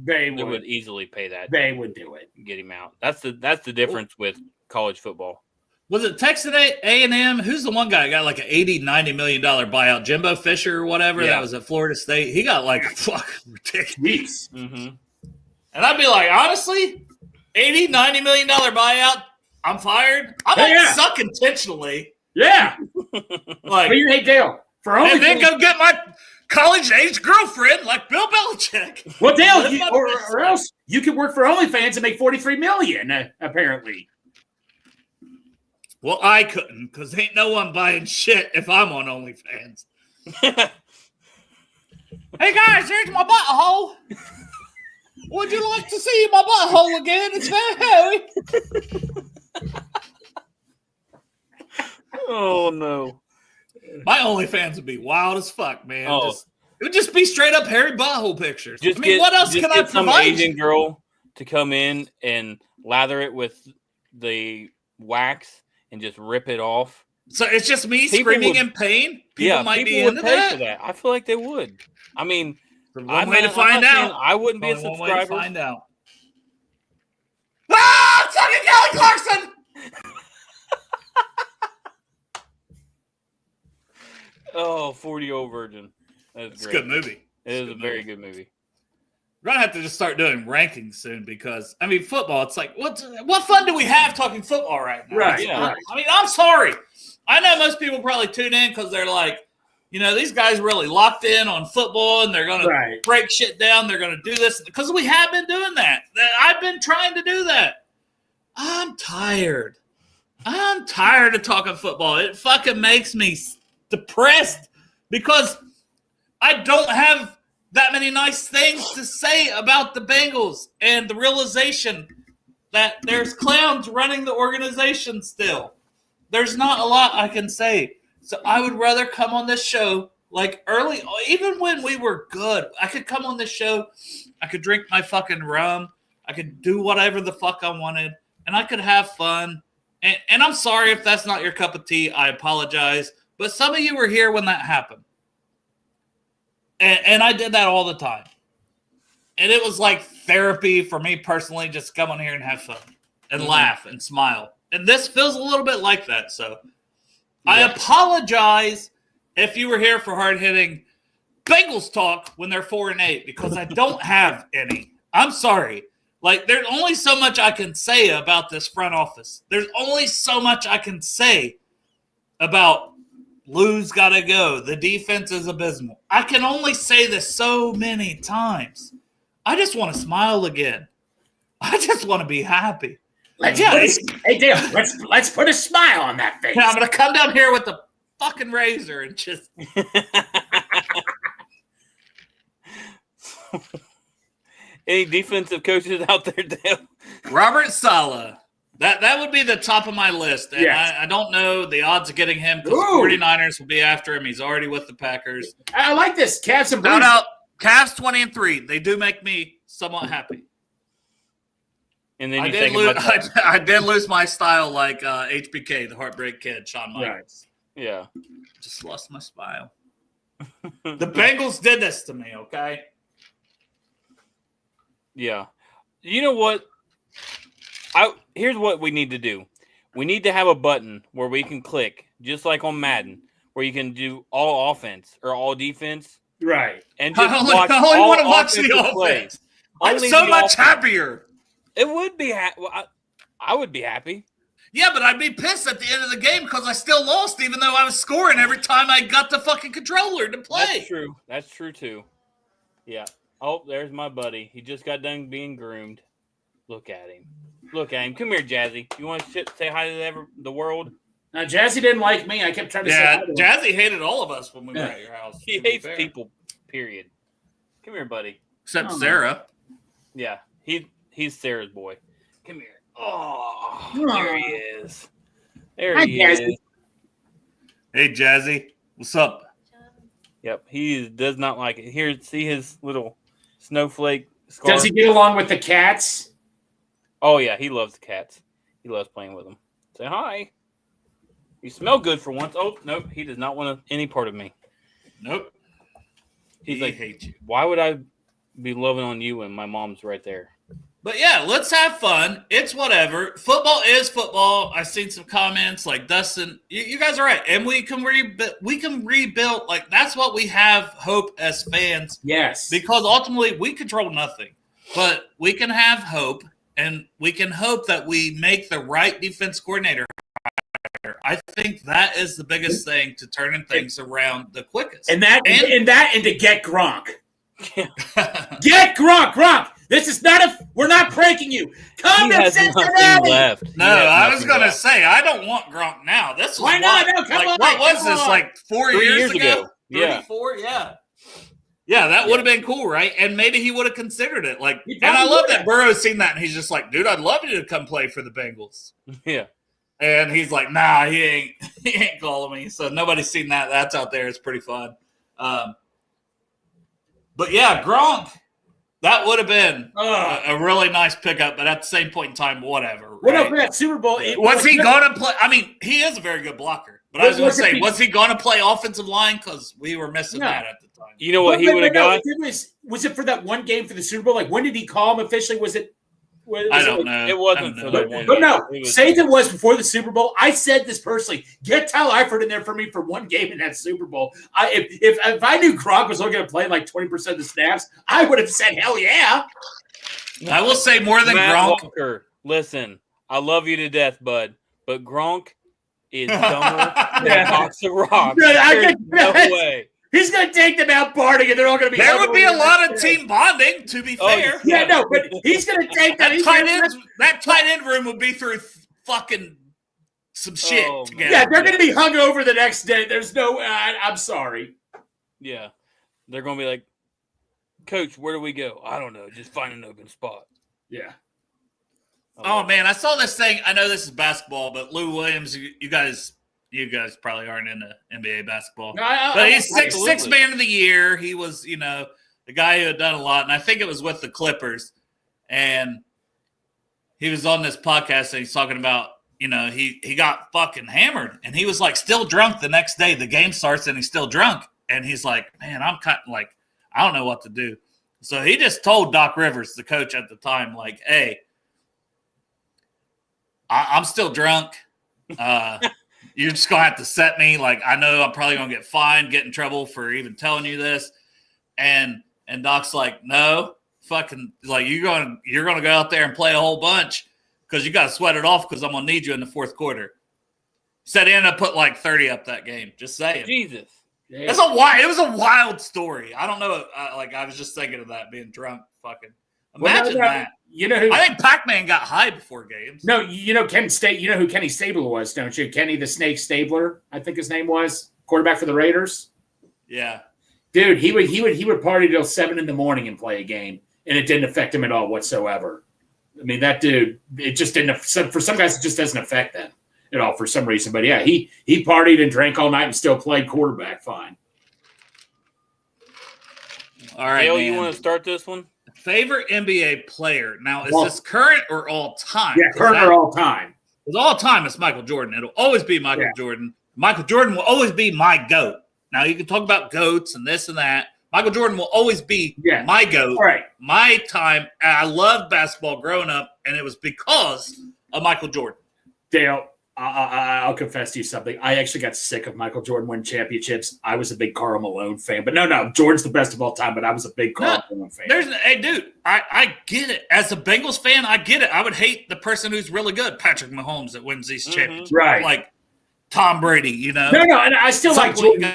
easily pay that. They would do it. Get him out. That's the difference with college football. Was it Texas A&M? Who's the one guy who got like an $80-90 million buyout? Jimbo Fisher or whatever that was at Florida State. He got like ridiculous. Mm-hmm. And I'd be like, honestly, $80-90 million buyout, I'm fired. I might suck intentionally. Yeah. Like, but you hate Dale. And then go get my college-age girlfriend like Bill Belichick. Well, Dale, or else you could work for OnlyFans and make $43 million, apparently. Well, I couldn't because ain't no one buying shit if I'm on OnlyFans. Hey, guys, here's my butthole. Would you like to see my butthole again? It's very hairy. Oh, no. My OnlyFans would be wild as fuck, man. Oh. It would just be straight up hairy butthole pictures. What else can I provide? Some Asian girl to come in and lather it with the wax and just rip it off. So it's just me screaming in pain? People might be into that? For that. I feel like they would. I mean, one way to find out. I wouldn't be a subscriber. One way to find out. Ah! It's fucking Kelly Clarkson! Oh, 40-Year-Old Virgin. That's great. It's a good movie. It is a very good movie. We're going to have to just start doing rankings soon because, I mean, football, it's like, what fun do we have talking football right now? Right. Yeah. I mean, I'm sorry. I know most people probably tune in because they're like, you know, these guys really locked in on football and they're going to break shit down. They're going to do this because we have been doing that. I've been trying to do that. I'm tired of talking football. It fucking makes me depressed because I don't have that many nice things to say about the Bengals and the realization that there's clowns running the organization still. There's not a lot I can say. So I would rather come on this show like early, even when we were good. I could come on this show. I could drink my fucking rum. I could do whatever the fuck I wanted. And I could have fun. And I'm sorry if that's not your cup of tea. I apologize. But some of you were here when that happened. And I did that all the time. And it was like therapy for me personally, just come on here and have fun and laugh and smile. And this feels a little bit like that. So I apologize if you were here for hard-hitting Bengals talk when they're 4-8 because I don't have any. I'm sorry. Like, there's only so much I can say about this front office. There's only so much I can say about Lou's got to go. The defense is abysmal. I can only say this so many times. I just want to smile again. I just want to be happy. Hey, Dale, let's put a smile on that face. Yeah, I'm going to come down here with the fucking razor and just... Any defensive coaches out there, Dale? Robert Saleh. That would be the top of my list. And Yes. I don't know the odds of getting him because 49ers will be after him. He's already with the Packers. I like this. Cavs and Shout Blues. out Cavs 20-3. They do make me somewhat happy. And then I you did, think lose, about that. I did lose my style like HBK, the Heartbreak Kid, Shawn Michaels. Yeah. Just lost my smile. The Bengals did this to me, okay? Yeah. You know what? Here's what we need to do. We need to have a button where we can click, just like on Madden, where you can do all offense or all defense. Right. And just I only all want to watch the offensive plays. offense. I'm Only so the much offense. happier. It would be I would be happy. Yeah, but I'd be pissed at the end of the game because I still lost, even though I was scoring every time I got the fucking controller to play. That's true. That's true, too. Yeah. Oh, there's my buddy. He just got done being groomed. Look at him. Look at him. Come here, Jazzy. You want to say hi to the world? Now, Jazzy didn't like me. I kept trying to say Yeah, hi to him. Jazzy hated all of us when we were at your house. He to be hates fair. people, period. Come here, buddy. Except Oh. Sarah. Yeah, he's Sarah's boy. Come here. Oh, Aw. there he is. There Hi, he Jazzy. is. Hey, Jazzy. What's up? Yep, he does not like it. Here, see his little snowflake scarf. Does he get along with the cats? Oh, yeah, he loves the cats. He loves playing with them. Say hi. You smell good for once. Oh, nope, he does not want any part of me. Nope. He's He like, hates you. why would I be loving on you when my mom's right there? But yeah, let's have fun. It's whatever. Football is football. I've seen some comments like Dustin. You guys are right, and we can rebuild. Like that's what we have hope as fans, Yes. because ultimately we control nothing, but we can have hope, and we can hope that we make the right defense coordinator hire. I think that is the biggest thing to turning things around the quickest. And to get Gronk. Yeah. Get Gronk. This is we're not pranking you. Come He to has nothing Cincinnati. left. No, I was going to say, I don't want Gronk now. This was Why not? what? No, come like, on, what was come this, on. like 4 3 years years ago? ago. Yeah. 4, yeah. Yeah, that would have been cool, right? And maybe he would have considered it. Like, He and I probably love would've. that Burrow's seen that, and he's just like, dude, I'd love you to come play for the Bengals. Yeah. And he's like, nah, he ain't calling me. So nobody's seen that. That's out there. It's pretty fun. But yeah, Gronk, that would have been a really nice pickup, but at the same point in time, whatever. What right? up for that Super Bowl? Was he going to play? I mean, he is a very good blocker. But I was going to say, was he going to play offensive line? Because we were missing that at the time. You know what he would have got? Was it for that one game for the Super Bowl? Like, when did he call him officially? Was it? I don't know. It wasn't I for don't the know. one. But no, It was- say it was before the Super Bowl. I said this personally. Get Tyler Eifert in there for me for one game in that Super Bowl. If I knew Gronk was only going to play like 20% of the snaps, I would have said hell yeah. I will say more than Matt Gronk. Walker, listen, I love you to death, bud, but Gronk is dumber than a box of rocks. Yeah, There's no way. He's going to take them out partying, and they're all going to be. There would be a lot of team bonding, to be Oh, fair. Yeah, no, but he's going to take that. That tight end room would be through fucking some shit Oh, together. Yeah, they're going to be hung over the next day. There's no. I'm sorry. Yeah. They're going to be like, Coach, where do we go? I don't know. Just find an open spot. Yeah. Oh man, I saw this thing. I know this is basketball, but Lou Williams, you guys probably aren't into NBA basketball. No, But he's six absolutely. man of the year. He was, the guy who had done a lot, and I think it was with the Clippers. And he was on this podcast and he's talking about, he got fucking hammered, and he was like still drunk the next day. The game starts and he's still drunk, and he's like, man, I'm kind of like, I don't know what to do. So he just told Doc Rivers, the coach at the time, like, hey, I'm still drunk. You're just going to have to set me. Like, I know I'm probably going to get fined, get in trouble for even telling you this. And Doc's like, no, fucking, like, you're going to go out there and play a whole bunch because you got to sweat it off because I'm going to need you in the fourth quarter. Said he ended up putting like 30 up that game. Just saying. Jesus. Yeah. It was a wild story. I don't know. I was just thinking of that, being drunk. Fucking imagine that. You know who? I think Pac-Man got high before games. No, you know You know who Kenny Stabler was, don't you? Kenny the Snake Stabler, I think his name was, quarterback for the Raiders. Yeah. Dude, he would party till 7 a.m. and play a game, and it didn't affect him at all whatsoever. I mean, that dude, it just didn't. For some guys, it just doesn't affect them at all for some reason. But yeah, he partied and drank all night and still played quarterback fine. All right, Dale, man. you want to start this one? Favorite NBA player. Now, is Well- this current or all time? Yeah, current or all time. Because all time it's Michael Jordan. It'll always be Michael Yeah. Jordan. Michael Jordan will always be my GOAT. Now, you can talk about GOATs and this and that. Michael Jordan will always be Yeah. my GOAT. All right. My time. And I loved basketball growing up, and it was because of Michael Jordan. Dale, I'll confess to you something. I actually got sick of Michael Jordan winning championships. I was a big Karl Malone fan. But no, Jordan's the best of all time, but I was a big Karl Malone fan. Hey, dude, I get it. As a Bengals fan, I get it. I would hate the person who's really good, Patrick Mahomes, that wins these championships. Right. Like Tom Brady, No, and I still like Something- Jordan.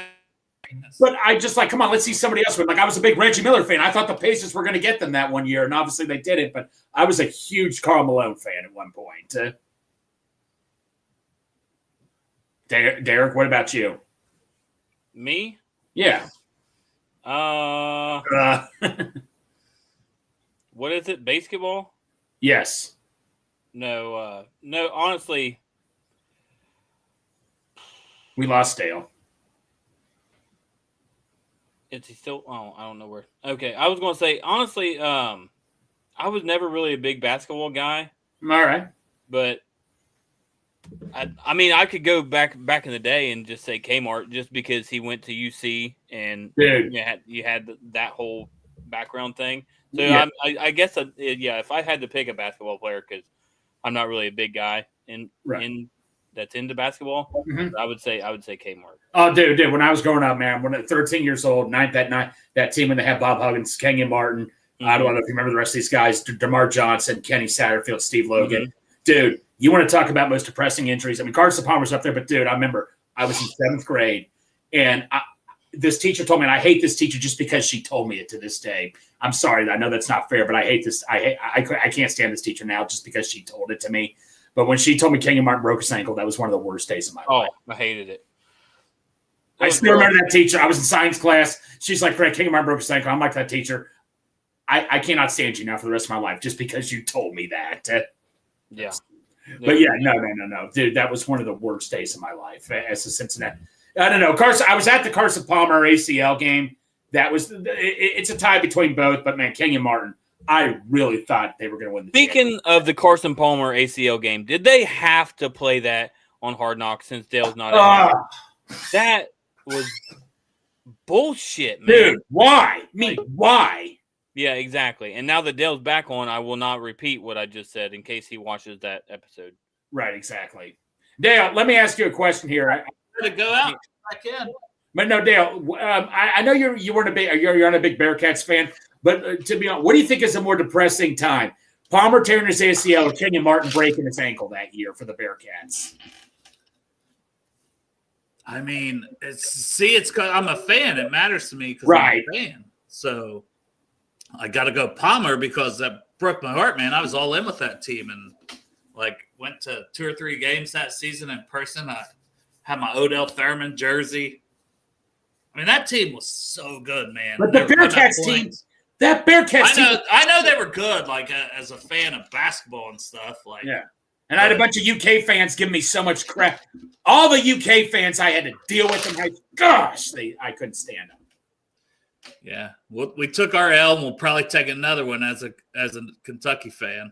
But I just like, come on, let's see somebody else win. Like, I was a big Reggie Miller fan. I thought the Pacers were going to get them that one year, and obviously they didn't. But I was a huge Karl Malone fan at one point. Derek, what about you? Me? Yeah. What is it? Basketball? Yes. No, honestly, We lost Dale. is he still? Oh, I don't know where. Okay, I was going to say, honestly, I was never really a big basketball guy, All right. but I mean, I could go back in the day and just say Kmart just because he went to UC and Dude. you had that whole background thing. So Yeah. I guess, if I had to pick a basketball player, because I'm not really a big guy that's into basketball, Mhm. I would say Kmart. Oh, dude, when I was growing up, man, when at 13 years old, that team when they had Bob Huggins, Kenyon Martin, I don't know if you remember the rest of these guys, DeMar Johnson, Kenny Satterfield, Steve Logan. Dude, you want to talk about most depressing injuries? I mean, Carson Palmer's up there, but dude, I remember I was in 7th grade, and this teacher told me, and I hate this teacher just because she told me it to this day. I'm sorry, I know that's not fair, but I hate this. I can't stand this teacher now just because she told it to me. But when she told me Kenyon Martin broke his ankle, that was one of the worst days of my life. I hated it. I still remember that teacher. I was in science class. She's like, Fred, Kenyon Martin broke his ankle. I'm like, that teacher, I cannot stand you now for the rest of my life just because you told me that. Yeah. But yeah, no. Dude, that was one of the worst days of my life as a Cincinnati. I don't know. Carson, I was at the Carson Palmer ACL game. That was it's a tie between both, but man, Kenyon Martin, I really thought they were going to win the Speaking of the Carson Palmer ACL game, did they have to play that on Hard Knocks since Dale's not in? That was bullshit, man. Dude, why? Why? Yeah, exactly. And now that Dale's back on, I will not repeat what I just said in case he watches that episode. Right, exactly. Dale, let me ask you a question here. To go out back in. But no, Dale, I know you're not a big Bearcats fan, but to be honest, what do you think is a more depressing time? Palmer tearing his ACL or Kenyon Martin breaking his ankle that year for the Bearcats? I mean, it's because I'm a fan. It matters to me because Right. I'm a fan. So I got to go Palmer because that broke my heart, man. I was all in with that team and went to 2 or 3 games that season in person. I had my Odell Thurman jersey. I mean, that team was so good, man. But the Bearcats team, that Bearcats team. I know they were good, like as a fan of basketball and stuff. Like, yeah. And I had a bunch of UK fans giving me so much crap. All the UK fans I had to deal with them. I couldn't stand them. Yeah, we took our L, and we'll probably take another one as a Kentucky fan.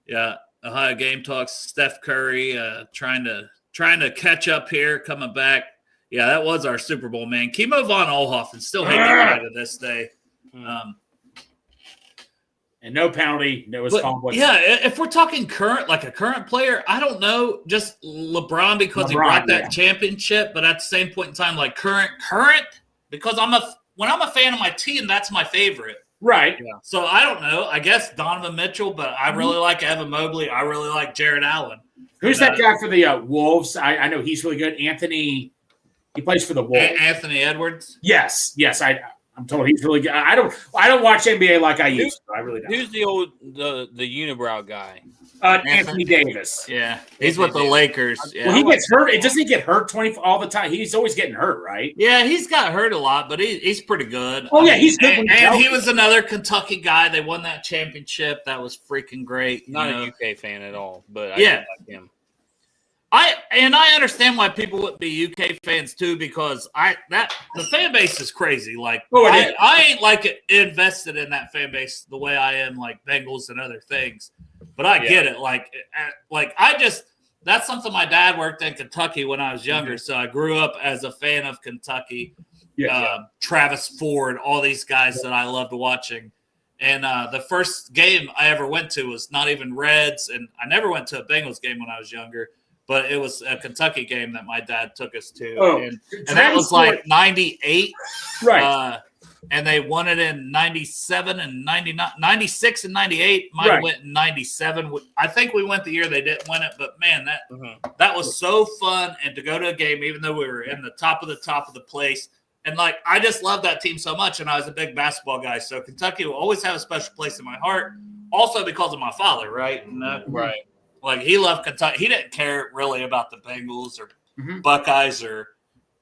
Yeah, Ohio Game Talks. Steph Curry trying to catch up here, coming back. Yeah, that was our Super Bowl, man. Kimo von Oelhoffen still hate the guy to this day. And no penalty. There was called. Yeah, if we're talking a current player, I don't know. Just LeBron because he brought that championship, but at the same point in time, like current, because when I'm a fan of my team, that's my favorite. Right. Yeah. So I don't know. I guess Donovan Mitchell, but I really like Evan Mobley. I really like Jared Allen. Who's that guy for the Wolves? I know he's really good. Anthony. He plays for the Wolves. Anthony Edwards. Yes. I'm told he's really good. I don't watch NBA like I used to. I really don't. Who's the unibrow guy? Anthony Davis. Yeah, he's with the Lakers. Yeah. Well, he gets hurt. It doesn't get hurt all the time. He's always getting hurt, right? Yeah, he's got hurt a lot, but he's pretty good. Oh yeah, he's good. And he was another Kentucky guy. They won that championship. That was freaking great. Not a UK fan at all, but I like him. I understand why people would be UK fans too, because the fan base is crazy. Like I ain't like invested in that fan base the way I am like Bengals and other things, but I get it. Like that's something my dad worked in Kentucky when I was younger, so I grew up as a fan of Kentucky. Travis Ford, all these guys that I loved watching. And the first game I ever went to was not even Reds, and I never went to a Bengals game when I was younger. But it was a Kentucky game that my dad took us to. And that was like 98. Right. And they won it in 97 and 99, 96 and 98. Might have went in 97. I think we went the year they didn't win it. But, man, that was so fun. And to go to a game, even though we were in the top of the place. And, like, I just love that team so much. And I was a big basketball guy. So Kentucky will always have a special place in my heart. Also because of my father, right? Right. Like, he loved Kentucky. He didn't care really about the Bengals or Buckeyes or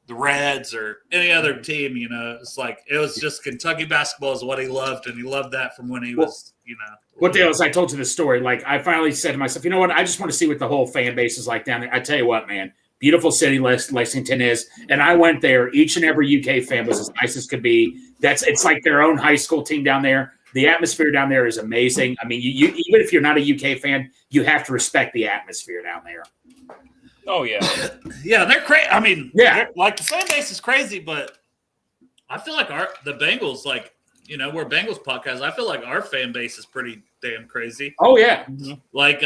the Reds or any other team, you know. It's like it was just Kentucky basketball is what he loved, and he loved that from when he was, you know. What deal is I told you the story. Like, I finally said to myself, you know what? I just want to see what the whole fan base is like down there. I tell you what, man. Beautiful city Lexington is. And I went there. Each and every UK fan was as nice as could be. It's like their own high school team down there. The atmosphere down there is amazing. I mean, you even if you're not a UK fan, you have to respect the atmosphere down there. Oh, yeah. Yeah, they're crazy. I mean, like the fan base is crazy, but I feel like the Bengals, like, you know, we're a Bengals podcast. I feel like our fan base is pretty damn crazy. Oh, yeah. Like,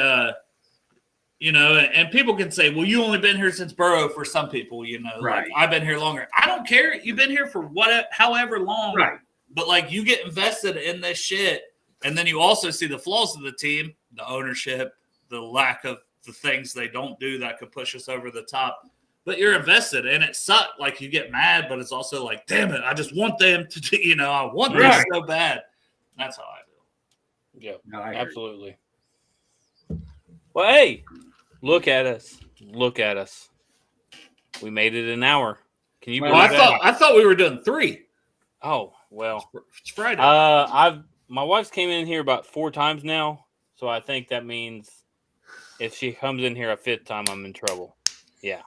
you know, and people can say, well, you only been here since Burrow for some people, you know. Right. Like, I've been here longer. I don't care. You've been here for however long. Right. But, like, you get invested in this shit, and then you also see the flaws of the team, the ownership, the lack of the things they don't do that could push us over the top. But you're invested, and it sucked. Like, you get mad, but it's also like, damn it, I just want them to do, you know, I want this so bad. That's how I feel. Yeah, no, absolutely. Well, hey, look at us. Look at us. We made it an hour. Can you believe that? I thought we were doing 3. Oh, well. It's Friday. My wife's came in here about 4 times now, so I think that means if she comes in here a 5th time, I'm in trouble. Yeah.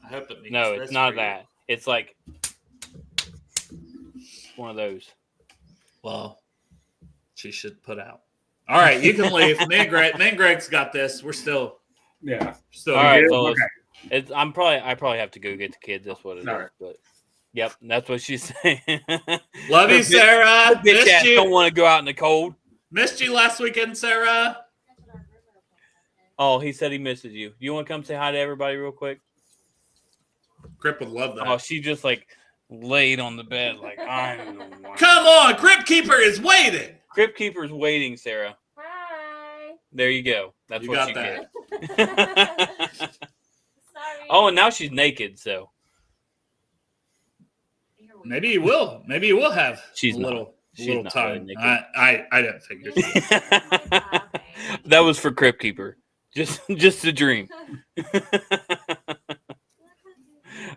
I hope it means no, it's not that. It's like one of those. Well, she should put out. All right, you can leave. Me and Greg's got this. We're still. Yeah. Still. All right, okay. I probably have to go get the kids. That's what it is. Right. But yep, that's what she's saying. Love you, Sarah. Missed you. Don't want to go out in the cold. Missed you last weekend, Sarah. Oh, he said he misses you. You want to come say hi to everybody real quick? Grip would love that. Oh, she just like laid on the bed like I'm the one. Come on, Grip Keeper is waiting. Grip Keeper's waiting, Sarah. Hi. There you go. That's You what got you that. get. Sorry. Oh, and now she's naked, so Maybe you will. Maybe you will have she's a little not time. really I didn't figure. that was for Crypt Keeper. Just a dream.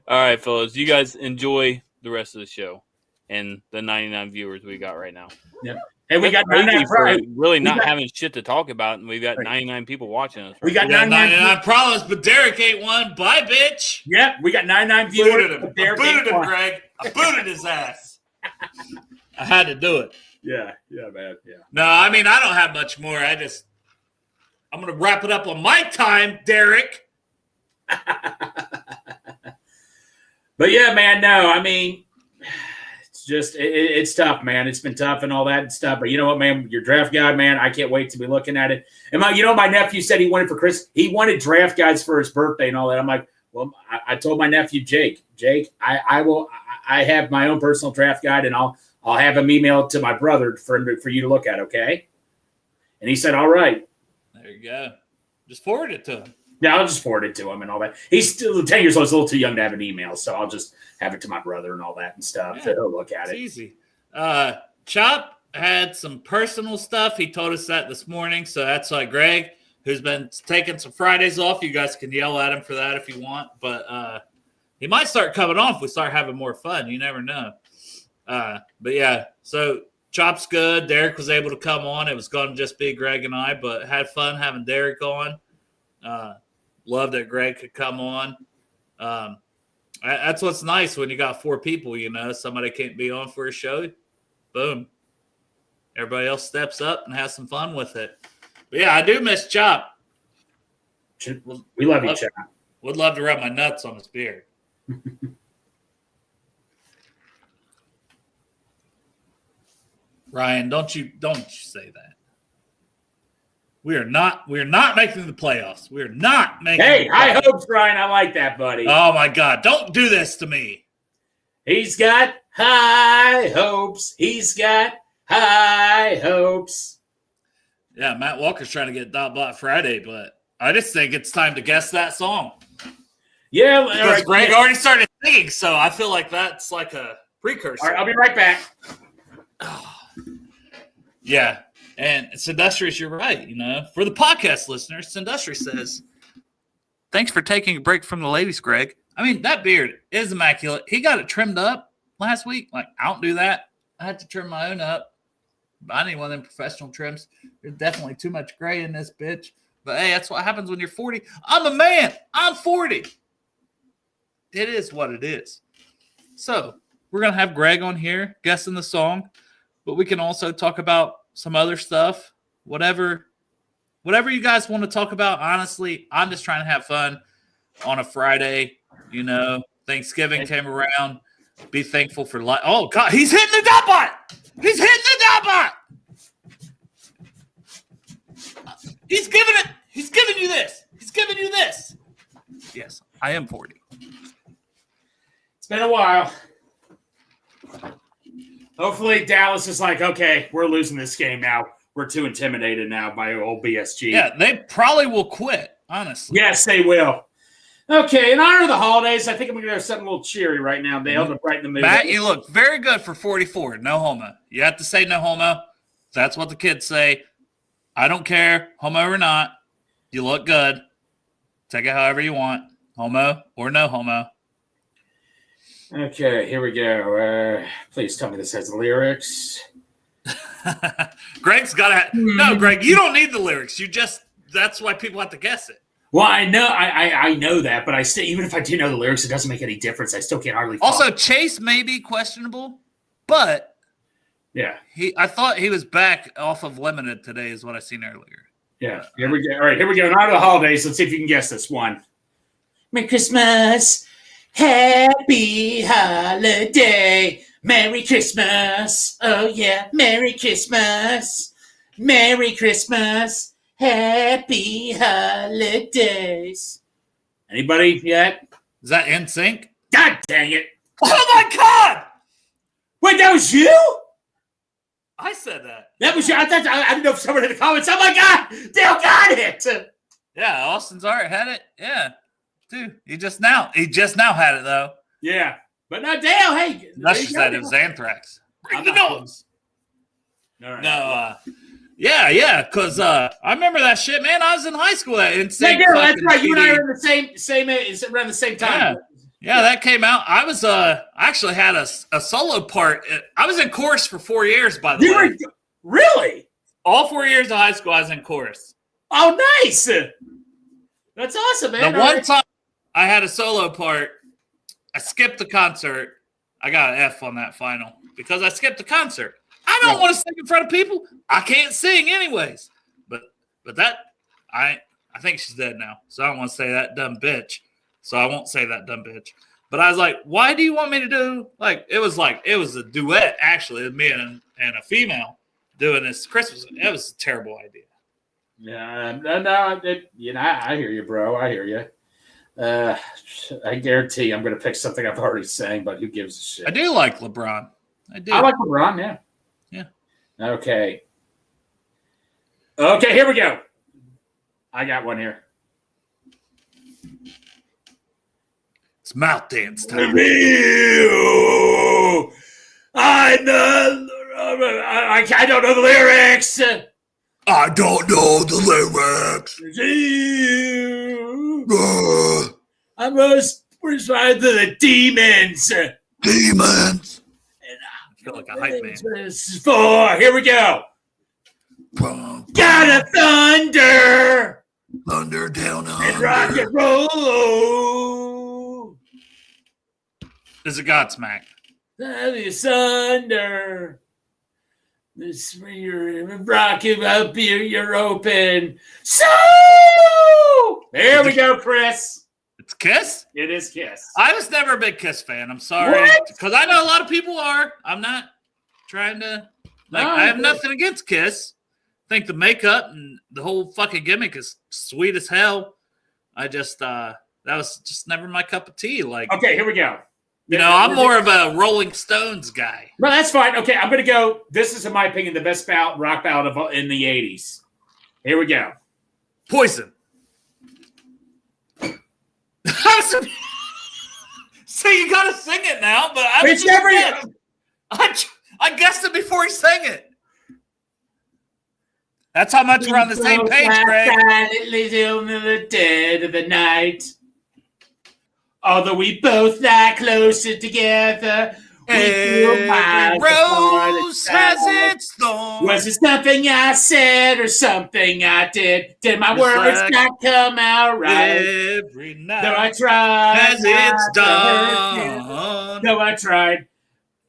All right, fellas. You guys enjoy the rest of the show and the 99 viewers we got right now. Yep. Hey, we got Crazy 99 for really not got- having shit to talk about, and we've got 99 people watching us. We got We got 99 99 problems, but Derek ain't one. Bye, bitch. Yep, we got 99 viewers. Booted him. but I Derek booted ain't him, one. Greg. I booted his ass. I had to do it. Yeah, man. Yeah. No, I mean, I don't have much more. I'm going to wrap it up on my time, Derek. But yeah, man, no, I mean, it's just, it's tough, man. It's been tough and all that stuff. But you know what, man? Your draft guide, man, I can't wait to be looking at it. And my nephew said he wanted he wanted draft guides for his birthday and all that. I'm like, well, I told my nephew, Jake, I have my own personal draft guide, and I'll have him email it to my brother for you to look at, okay? And he said, all right. There you go. Just forward it to him. Yeah, I'll just forward it to him and all that. He's still 10 years old. He's a little too young to have an email, so I'll just have it to my brother and all that and stuff. Yeah, So he'll look at It's it. easy. Chop had some personal stuff. He told us that this morning. So that's why Greg, who's been taking some Fridays off, you guys can yell at him for that if you want. But he might start coming on if we start having more fun. You never know. But yeah, so Chop's good. Derek was able to come on. It was going to just be Greg and I, but had fun having Derek on. Love that Greg could come on. That's what's nice when you got 4 people, somebody can't be on for a show. Boom. Everybody else steps up and has some fun with it. But yeah, I do miss Chop. We love you, Chop. Would love to rub my nuts on his beard. Ryan, don't you say that. We are not making the playoffs. We are not making Hey, high hopes, Ryan. I like that, buddy. Oh my God, don't do this to me. He's got high hopes. He's got high hopes. Yeah, Matt Walker's trying to get Dot Bot Friday, but I just think it's time to guess that song. Yeah, all Because right, Greg already started singing, so I feel like that's like a precursor. All right, I'll be right back. Yeah, and Sindustrious, you're right. For the podcast listeners, Sindustrious says, "Thanks for taking a break from the ladies, Greg. I mean, that beard is immaculate. He got it trimmed up last week. Like, I don't do that. I had to trim my own up. I need one of them professional trims. There's definitely too much gray in this bitch. But hey, that's what happens when you're 40. I'm a man. I'm 40. It is what it is. So we're gonna have Greg on here guessing the song, but we can also talk about some other stuff. Whatever you guys want to talk about. Honestly, I'm just trying to have fun on a Friday. Thanksgiving came around. Be thankful for life. Oh God, he's hitting the dot bot. He's hitting the dot bot. He's giving it. He's giving you this. He's giving you this. Yes, I am 40. It's been a while. Hopefully Dallas is like, okay, we're losing this game now. We're too intimidated now by old BSG. Yeah, they probably will quit, honestly. Yes, they will. Okay, in honor of the holidays, I think I'm going to go something a little cheery right now, Dale, to brighten the mood. Matt, you look very good for 44. No homo. You have to say no homo. That's what the kids say. I don't care, homo or not. You look good. Take it however you want, homo or no homo. Okay, here we go. Please tell me this has lyrics. Greg's got to. No, Greg, you don't need the lyrics. That's why people have to guess it. Well, I know, I know that, but I still, even if I do know the lyrics, it doesn't make any difference. I still can't hardly. Also, Chase may be questionable, but yeah, I thought he was back off of limited today, is what I seen earlier. Yeah, here we go. All right, here we go. In honor of the holidays, let's see if you can guess this one. Merry Christmas, happy holiday, Merry Christmas. Oh yeah, Merry Christmas, Merry Christmas. Happy holidays. Anybody yet? Is that NSYNC? God dang it. Oh my God! Wait, that was you? I said that. That was you. I didn't know if someone in the comments. Oh my God. Dale got it. Yeah, Austin's Art had it. Yeah. Dude, he just now had it though. Yeah. But no, Dale, hey. That's just said it was Anthrax. Bring the noise. Right. No, yeah, because I remember that shit, man. I was in high school. That's right. You and I are in the same around the same time. Yeah, that came out. I actually had a solo part. I was in chorus for 4 years, by the way. Really? All 4 years of high school, I was in chorus. Oh, nice. That's awesome, man. The one time I had a solo part, I skipped the concert. I got an F on that final because I skipped the concert. I don't want to sing in front of people. I can't sing anyways. But that I think she's dead now, so I don't want to say that dumb bitch. So I won't say that dumb bitch. But I was like, why do you want me to do it was a duet actually with me and a female doing this Christmas. It was a terrible idea. Yeah, I hear you, bro. I hear you. I guarantee I'm going to pick something I've already sang, but who gives a shit? I do like LeBron. I do. I like LeBron, yeah. Yeah. Okay. Okay, here we go. I got one here. It's mouth dance time. I don't know the lyrics. I don't know the lyrics. I must respond to the demons. Demons. I feel like a hype man. Here we go. Got a thunder. Thunder down And rock and roll. This is a Godsmack. Thunder. This you're rocking up, you're open. So there we go, Chris. It's Kiss? It is Kiss. I was never a big Kiss fan. I'm sorry. Because I know a lot of people are. I'm not trying to I have nothing against Kiss. I think the makeup and the whole fucking gimmick is sweet as hell. I just that was just never my cup of tea. Okay, here we go. I'm more of a Rolling Stones guy. Well, that's fine. Okay, I'm going to go. This is, in my opinion, the best rock ballad in the 80s. Here we go. Poison. So you got to sing it now, but I guessed it before he sang it. That's how much we're on the same page, Greg. Silently till the dead of the night. Although we both lie closer together, every rose has its thorn. Was it something I said or something I did? Did my words not come out right? Every night though I tried has its dawn. Though I tried.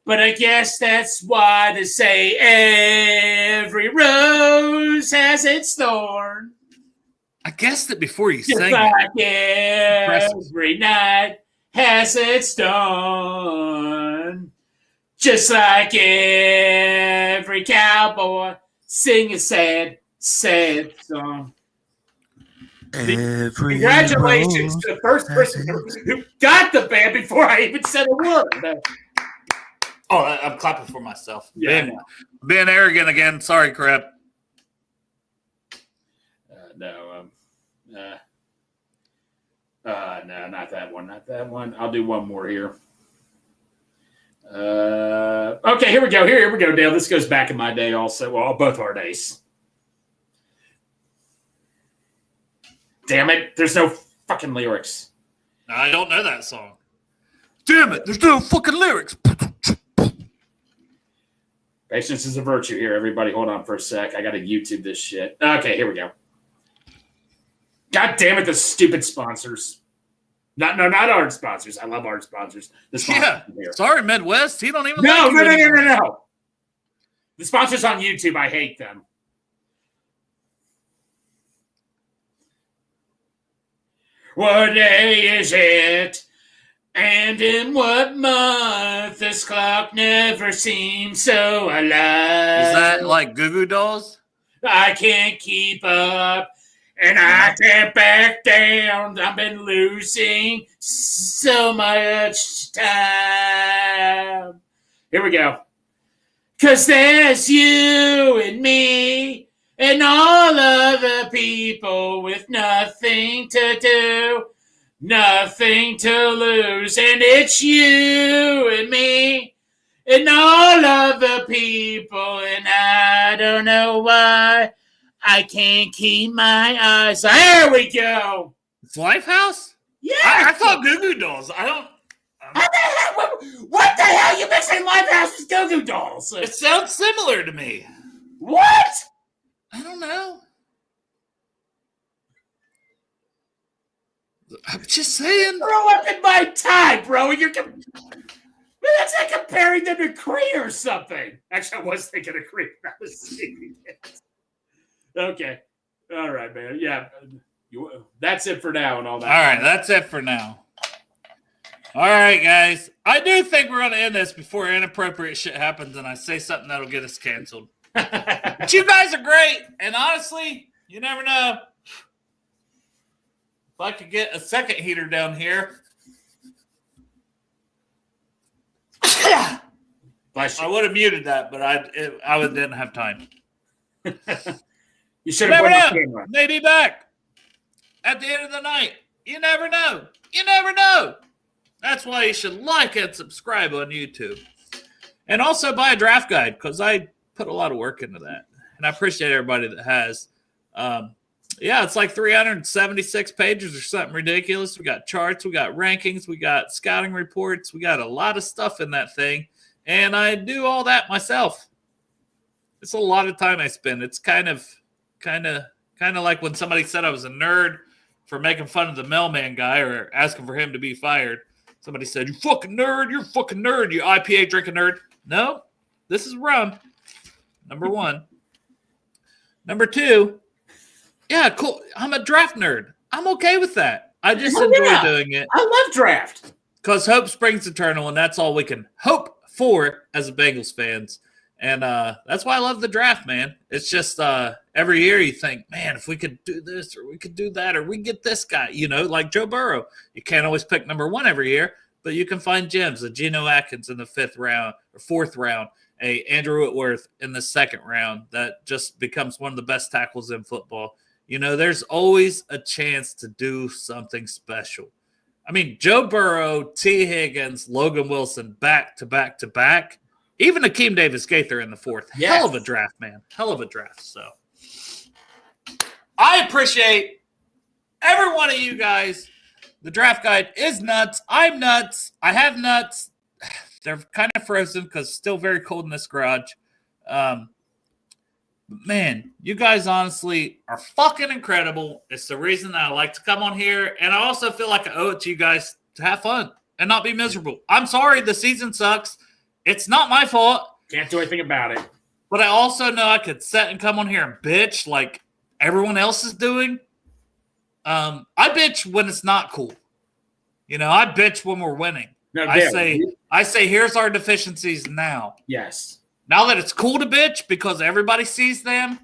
But I guess that's why they say every rose has its thorn. I guessed it before you Just sang like it. Every night has its dawn. Just like every cowboy sing a sad, sad song. Congratulations to the first person who got the band before I even said a word. Oh, I'm clapping for myself. Yeah, being arrogant again. Sorry, crap. No, not that one. Not that one. I'll do one more here. Okay, here we go. Here we go, Dale. This goes back in my day also. Well, both our days. Damn it. There's no fucking lyrics. I don't know that song. Damn it. There's no fucking lyrics. Patience is a virtue here, everybody. Hold on for a sec. I got to YouTube this shit. Okay, here we go. God damn it, the stupid sponsors. Not our sponsors. I love our sponsors. The sponsors here. Sorry, Midwest. He don't even No. The sponsors on YouTube, I hate them. What day is it? And in what month? This clock never seems so alive. Is that like Goo Goo Dolls? I can't keep up. And I can't back down. I've been losing so much time. Here we go. 'Cause there's you and me and all other people with nothing to do, nothing to lose. And it's you and me and all other people. And I don't know why. I can't keep my eyes. There we go. It's Lifehouse? Yeah. I thought Goo Goo Dolls. I don't. What the hell are you mixing Lifehouse with Goo Goo Dolls? It sounds similar to me. What? I don't know. I'm just saying. Throw up in my tie, bro. That's like comparing them to Creed or something. Actually, I was thinking of Creed. I was seeing it. Okay. All right, man. Yeah. That's it for now and all that. All right, that's it for now. All right, guys. I do think we're going to end this before inappropriate shit happens and I say something that'll get us canceled. But you guys are great. And honestly, you never know. If I could get a second heater down here, I would have muted that, but I didn't have time. You should have put on camera. Maybe back at the end of the night. You never know. You never know. That's why you should like and subscribe on YouTube. And also buy a draft guide because I put a lot of work into that. And I appreciate everybody that has. Yeah, it's like 376 pages or something ridiculous. We got charts, we got rankings, we got scouting reports, we got a lot of stuff in that thing. And I do all that myself. It's a lot of time I spend. It's kind of like when somebody said I was a nerd for making fun of the mailman guy or asking for him to be fired. Somebody said, "You fucking nerd, you're a fucking nerd, you IPA drinking nerd." No, this is rum. Number one. Number two, yeah, cool. I'm a draft nerd. I'm okay with that. I just enjoy doing it. I love draft. Because hope springs eternal, and that's all we can hope for as a Bengals fans. And that's why I love the draft, man. It's just every year you think, man, if we could do this or we could do that or we get this guy, like Joe Burrow. You can't always pick number one every year, but you can find gems. A Geno Atkins in the 5th round or 4th round, a Andrew Whitworth in the 2nd round that just becomes one of the best tackles in football. There's always a chance to do something special. I mean, Joe Burrow, T. Higgins, Logan Wilson, back to back to back. Even Akeem Davis-Gaither in the 4th. Yes. Hell of a draft, man. Hell of a draft. So I appreciate every one of you guys. The draft guide is nuts. I'm nuts. I have nuts. They're kind of frozen because it's still very cold in this garage. Man, you guys honestly are fucking incredible. It's the reason that I like to come on here. And I also feel like I owe it to you guys to have fun and not be miserable. I'm sorry the season sucks. It's not my fault. Can't do anything about it. But I also know I could sit and come on here and bitch like everyone else is doing. I bitch when it's not cool. I bitch when we're winning. No, I say, here's our deficiencies now. Yes. Now that it's cool to bitch because everybody sees them,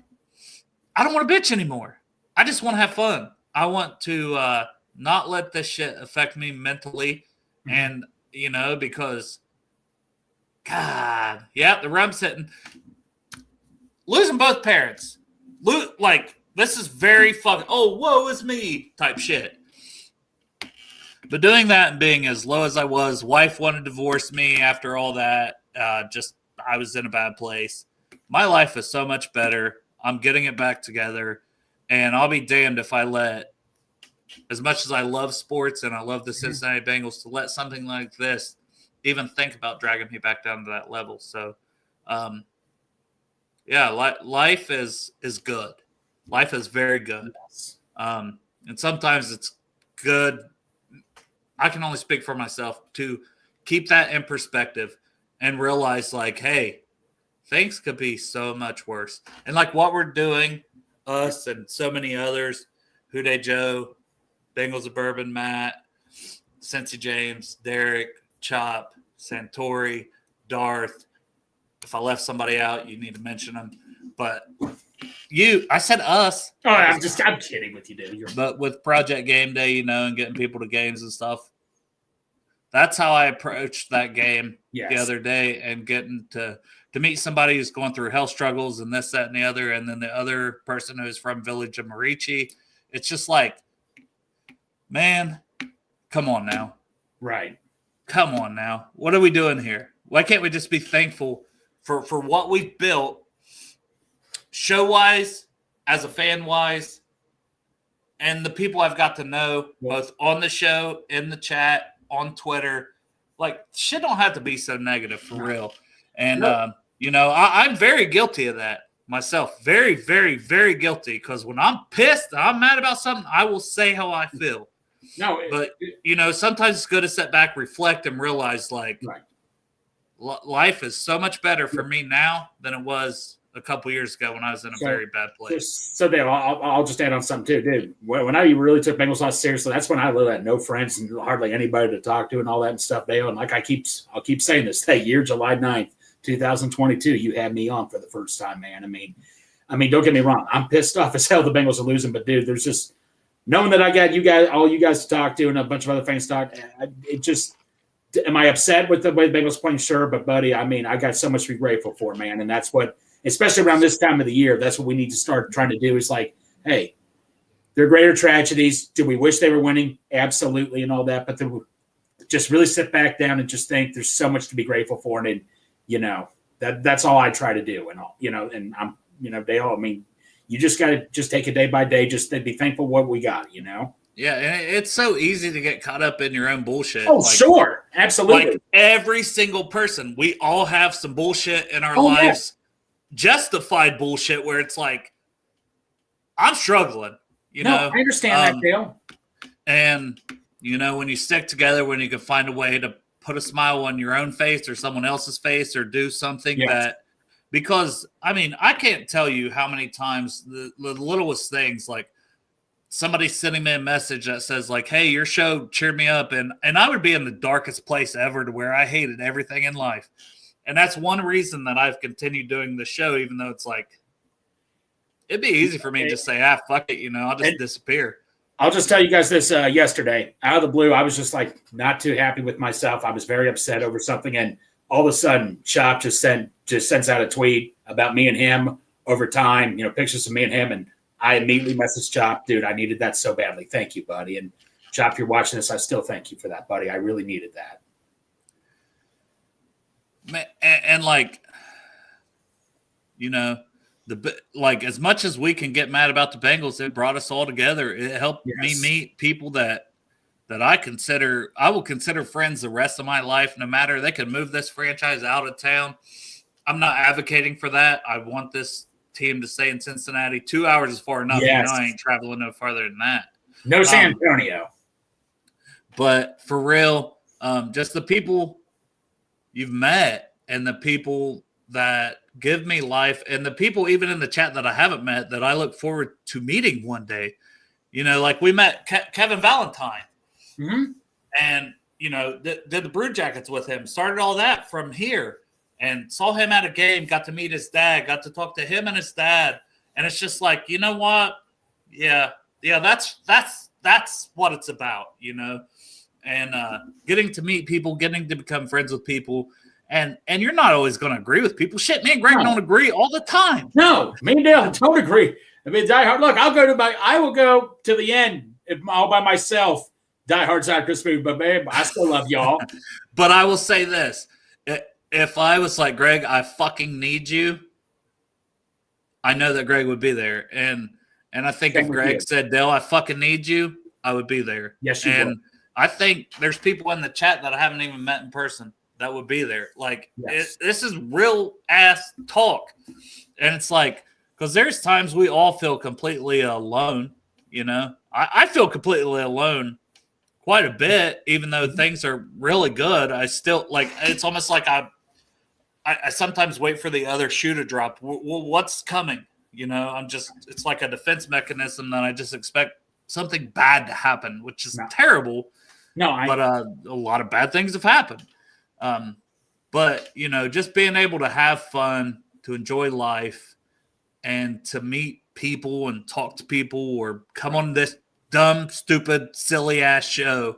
I don't want to bitch anymore. I just want to have fun. I want to not let this shit affect me mentally. And, because, God, yeah, the rum's hitting. Losing both parents. This is very fucking, oh, woe is me type shit. But doing that and being as low as I was, wife wanted to divorce me after all that. I was in a bad place. My life is so much better. I'm getting it back together. And I'll be damned if I let, as much as I love sports and I love the Cincinnati Bengals, to let something like this even think about dragging me back down to that level. So, life is good. Life is very good. And sometimes it's good. I can only speak for myself to keep that in perspective and realize, hey, things could be so much worse. And what we're doing, us and so many others, Houday Joe, Bengals of Bourbon, Matt, Cincy James, Derek, Chop, Santori, Darth. If I left somebody out, you need to mention them. But I said us. Oh, I'm kidding with you, dude. But with Project Game Day, and getting people to games and stuff, that's how I approached that game the other day, and getting to meet somebody who's going through health struggles and this, that, and the other, and then the other person who's from Village of Marici. It's just man, come on now. Right. Come on now. What are we doing here? Why can't we just be thankful for what we've built, show-wise, as a fan-wise, and the people I've got to know, both on the show, in the chat, on Twitter. Like, shit don't have to be so negative for real. And, I'm very guilty of that myself. Very, very, very guilty. Because when I'm pissed, I'm mad about something, I will say how I feel. No, But, sometimes it's good to sit back, reflect, and realize, like, life is so much better for me now than it was a couple years ago when I was in a very bad place. So Dave, I'll just add on something too, dude. When I really took Bengals loss seriously, that's when I really had no friends and hardly anybody to talk to and all that and stuff, Dale. And like I'll keep saying this, that year, July 9th, 2022, you had me on for the first time, man. I mean, don't get me wrong. I'm pissed off as hell the Bengals are losing, but dude, there's just knowing that I got all you guys to talk to and a bunch of other fans to talk, it just am I upset with the way the Bengals playing? Sure, but buddy, I mean, I got so much to be grateful for, man. And that's what, especially around this time of the year, that's what we need to start trying to do is like, hey, there are greater tragedies. Do we wish they were winning? Absolutely, and all that. But just really sit back down and just think there's so much to be grateful for. And that's all I try to do. And all, and I'm, Dale, I mean, you just got to just take it day by day, just to be thankful what we got, Yeah, and it's so easy to get caught up in your own bullshit. Oh, sure. Absolutely. Like every single person, we all have some bullshit in our lives. Yeah. Justified bullshit where it's like, I'm struggling, I understand that, Dale. And, when you stick together, when you can find a way to put a smile on your own face or someone else's face or do something because, I mean, I can't tell you how many times the littlest things, like somebody sending me a message that says like, hey, your show cheered me up. And I would be in the darkest place ever to where I hated everything in life. And that's one reason that I've continued doing the show, even though it's like, it'd be easy for me to just say, fuck it, I'll just disappear. I'll just tell you guys this yesterday. Out of the blue, I was just like not too happy with myself. I was very upset over something. And all of a sudden, Chop just sends out a tweet about me and him over time, pictures of me and him. And I immediately messaged Chop, dude, I needed that so badly. Thank you, buddy. And Chop, if you're watching this, I still thank you for that, buddy. I really needed that. And like, like as much as we can get mad about the Bengals, it brought us all together. It helped me meet people that I will consider friends the rest of my life, no matter they could move this franchise out of town. I'm not advocating for that. I want this team to stay in Cincinnati. 2 hours is far enough. Yes. I ain't traveling no farther than that. No San Antonio. But for real, just the people you've met and the people that give me life and the people even in the chat that I haven't met that I look forward to meeting one day. Like we met Kevin Valentine. Mm-hmm. And, did the Brew Jackets with him, started all that from here and saw him at a game, got to meet his dad, got to talk to him and his dad. And it's just like, you know what? Yeah, that's what it's about, and getting to meet people, getting to become friends with people. And you're not always going to agree with people. Shit, me and Greg don't agree all the time. No, me and Dale don't agree. I mean, diehard. Look, I will go to the end all by myself. Diehard side Chris Smooth, but man, I still love y'all. But I will say this: if I was like Greg, I fucking need you. I know that Greg would be there, and I think if Greg said, "Dale, I fucking need you," I would be there. Yes, you would. I think there's people in the chat that I haven't even met in person that would be there. Like, this is real ass talk. And it's like, because there's times we all feel completely alone, I feel completely alone quite a bit, even though things are really good. I still, like, it's almost like I sometimes wait for the other shoe to drop. What's coming? It's like a defense mechanism that I just expect something bad to happen, which is terrible. But a lot of bad things have happened. But, just being able to have fun, to enjoy life, and to meet people and talk to people or come on this dumb, stupid, silly-ass show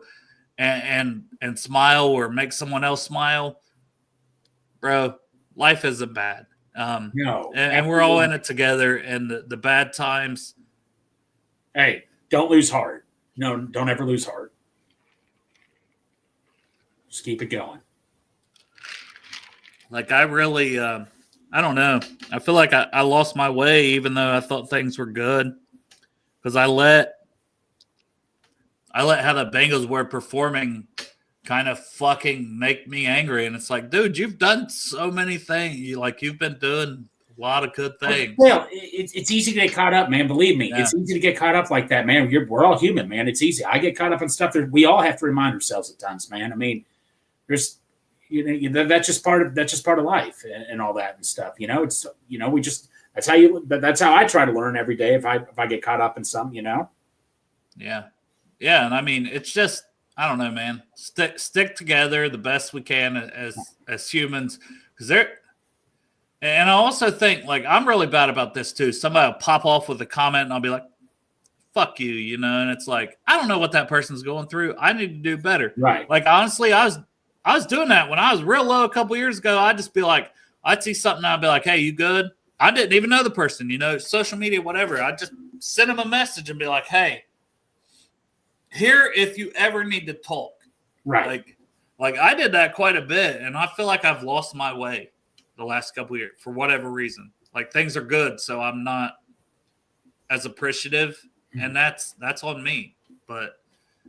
and smile or make someone else smile, bro, life isn't bad. No. And we're all in it together, and the bad times. Hey, don't lose heart. No, don't ever lose heart. Just keep it going. Like, I really, I don't know. I feel like I lost my way, even though I thought things were good. Because I let how the Bengals were performing kind of fucking make me angry. And it's like, dude, you've done so many things. You've been doing a lot of good things. Well, it's easy to get caught up, man. Believe me, Yeah. it's easy to get caught up like that, man. We're all human, man. It's easy. I get caught up in stuff that we all have to remind ourselves at times, man. I mean, there's, that's just part of life and all that and stuff. It's we just that's how I try to learn every day if I get caught up in something, Yeah. Yeah. And I mean, it's just, I don't know, man. Stick together the best we can as humans. And I also think, like, I'm really bad about this too. Somebody will pop off with a comment and I'll be like, fuck you, and it's like, I don't know what that person's going through. I need to do better. Right. Like, honestly, I was doing that when I was real low a couple years ago. I'd just be like, I'd see something, I'd be like, hey, you good? I didn't even know the person, social media, whatever. I'd just send them a message and be like, hey, here if you ever need to talk. Right. Like I did that quite a bit, and I feel like I've lost my way the last couple of years for whatever reason. Like, things are good, so I'm not as appreciative, and that's on me. But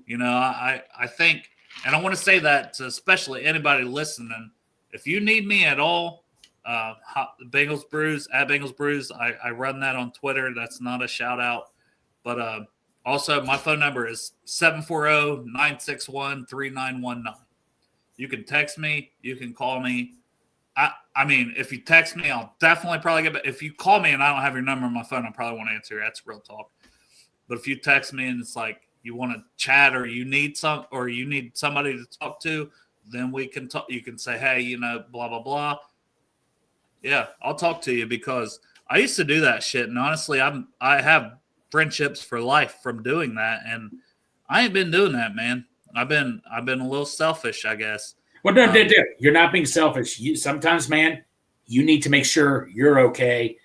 I think, and I want to say that to especially anybody listening, if you need me at all, Bengals Brews at Bengals Brews, I run that on Twitter. That's not a shout out, but also my phone number is 740-961-3919. You can text me, you can call me. I mean, if you text me, I'll definitely probably get back. If you call me and I don't have your number on my phone, I probably won't answer. That's real talk. But if you text me and it's like you want to chat or you need somebody to talk to, then we can talk. You can say, hey, blah, blah, blah. Yeah, I'll talk to you, because I used to do that shit. And honestly, I have friendships for life from doing that. And I ain't been doing that, man. I've been a little selfish, I guess. Well, no, you're not being selfish. Sometimes, man, you need to make sure you're okay.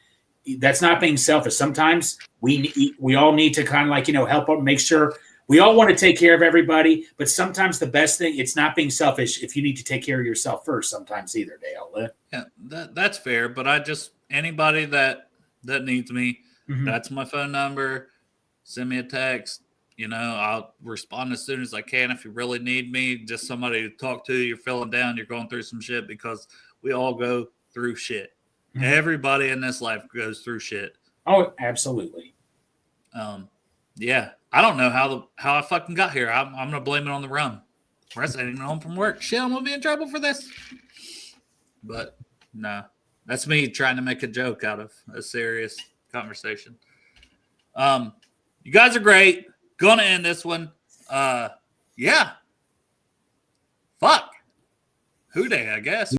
That's not being selfish. Sometimes we all need to kind of help out, make sure. We all want to take care of everybody, but sometimes the best thing, it's not being selfish if you need to take care of yourself first sometimes either, Dale. Yeah, that's fair. But anybody that needs me, that's my phone number. Send me a text. I'll respond as soon as I can. If you really need me, just somebody to talk to, you're feeling down, you're going through some shit, because we all go through shit. Mm-hmm. Everybody in this life goes through shit. Oh, absolutely. Yeah. I don't know how I fucking got here. I'm going to blame it on the rum. Russ ain't even home from work. Shit, I'm going to be in trouble for this. But no, that's me trying to make a joke out of a serious conversation. You guys are great. Gonna end this one. Yeah. Fuck. Who day, I guess.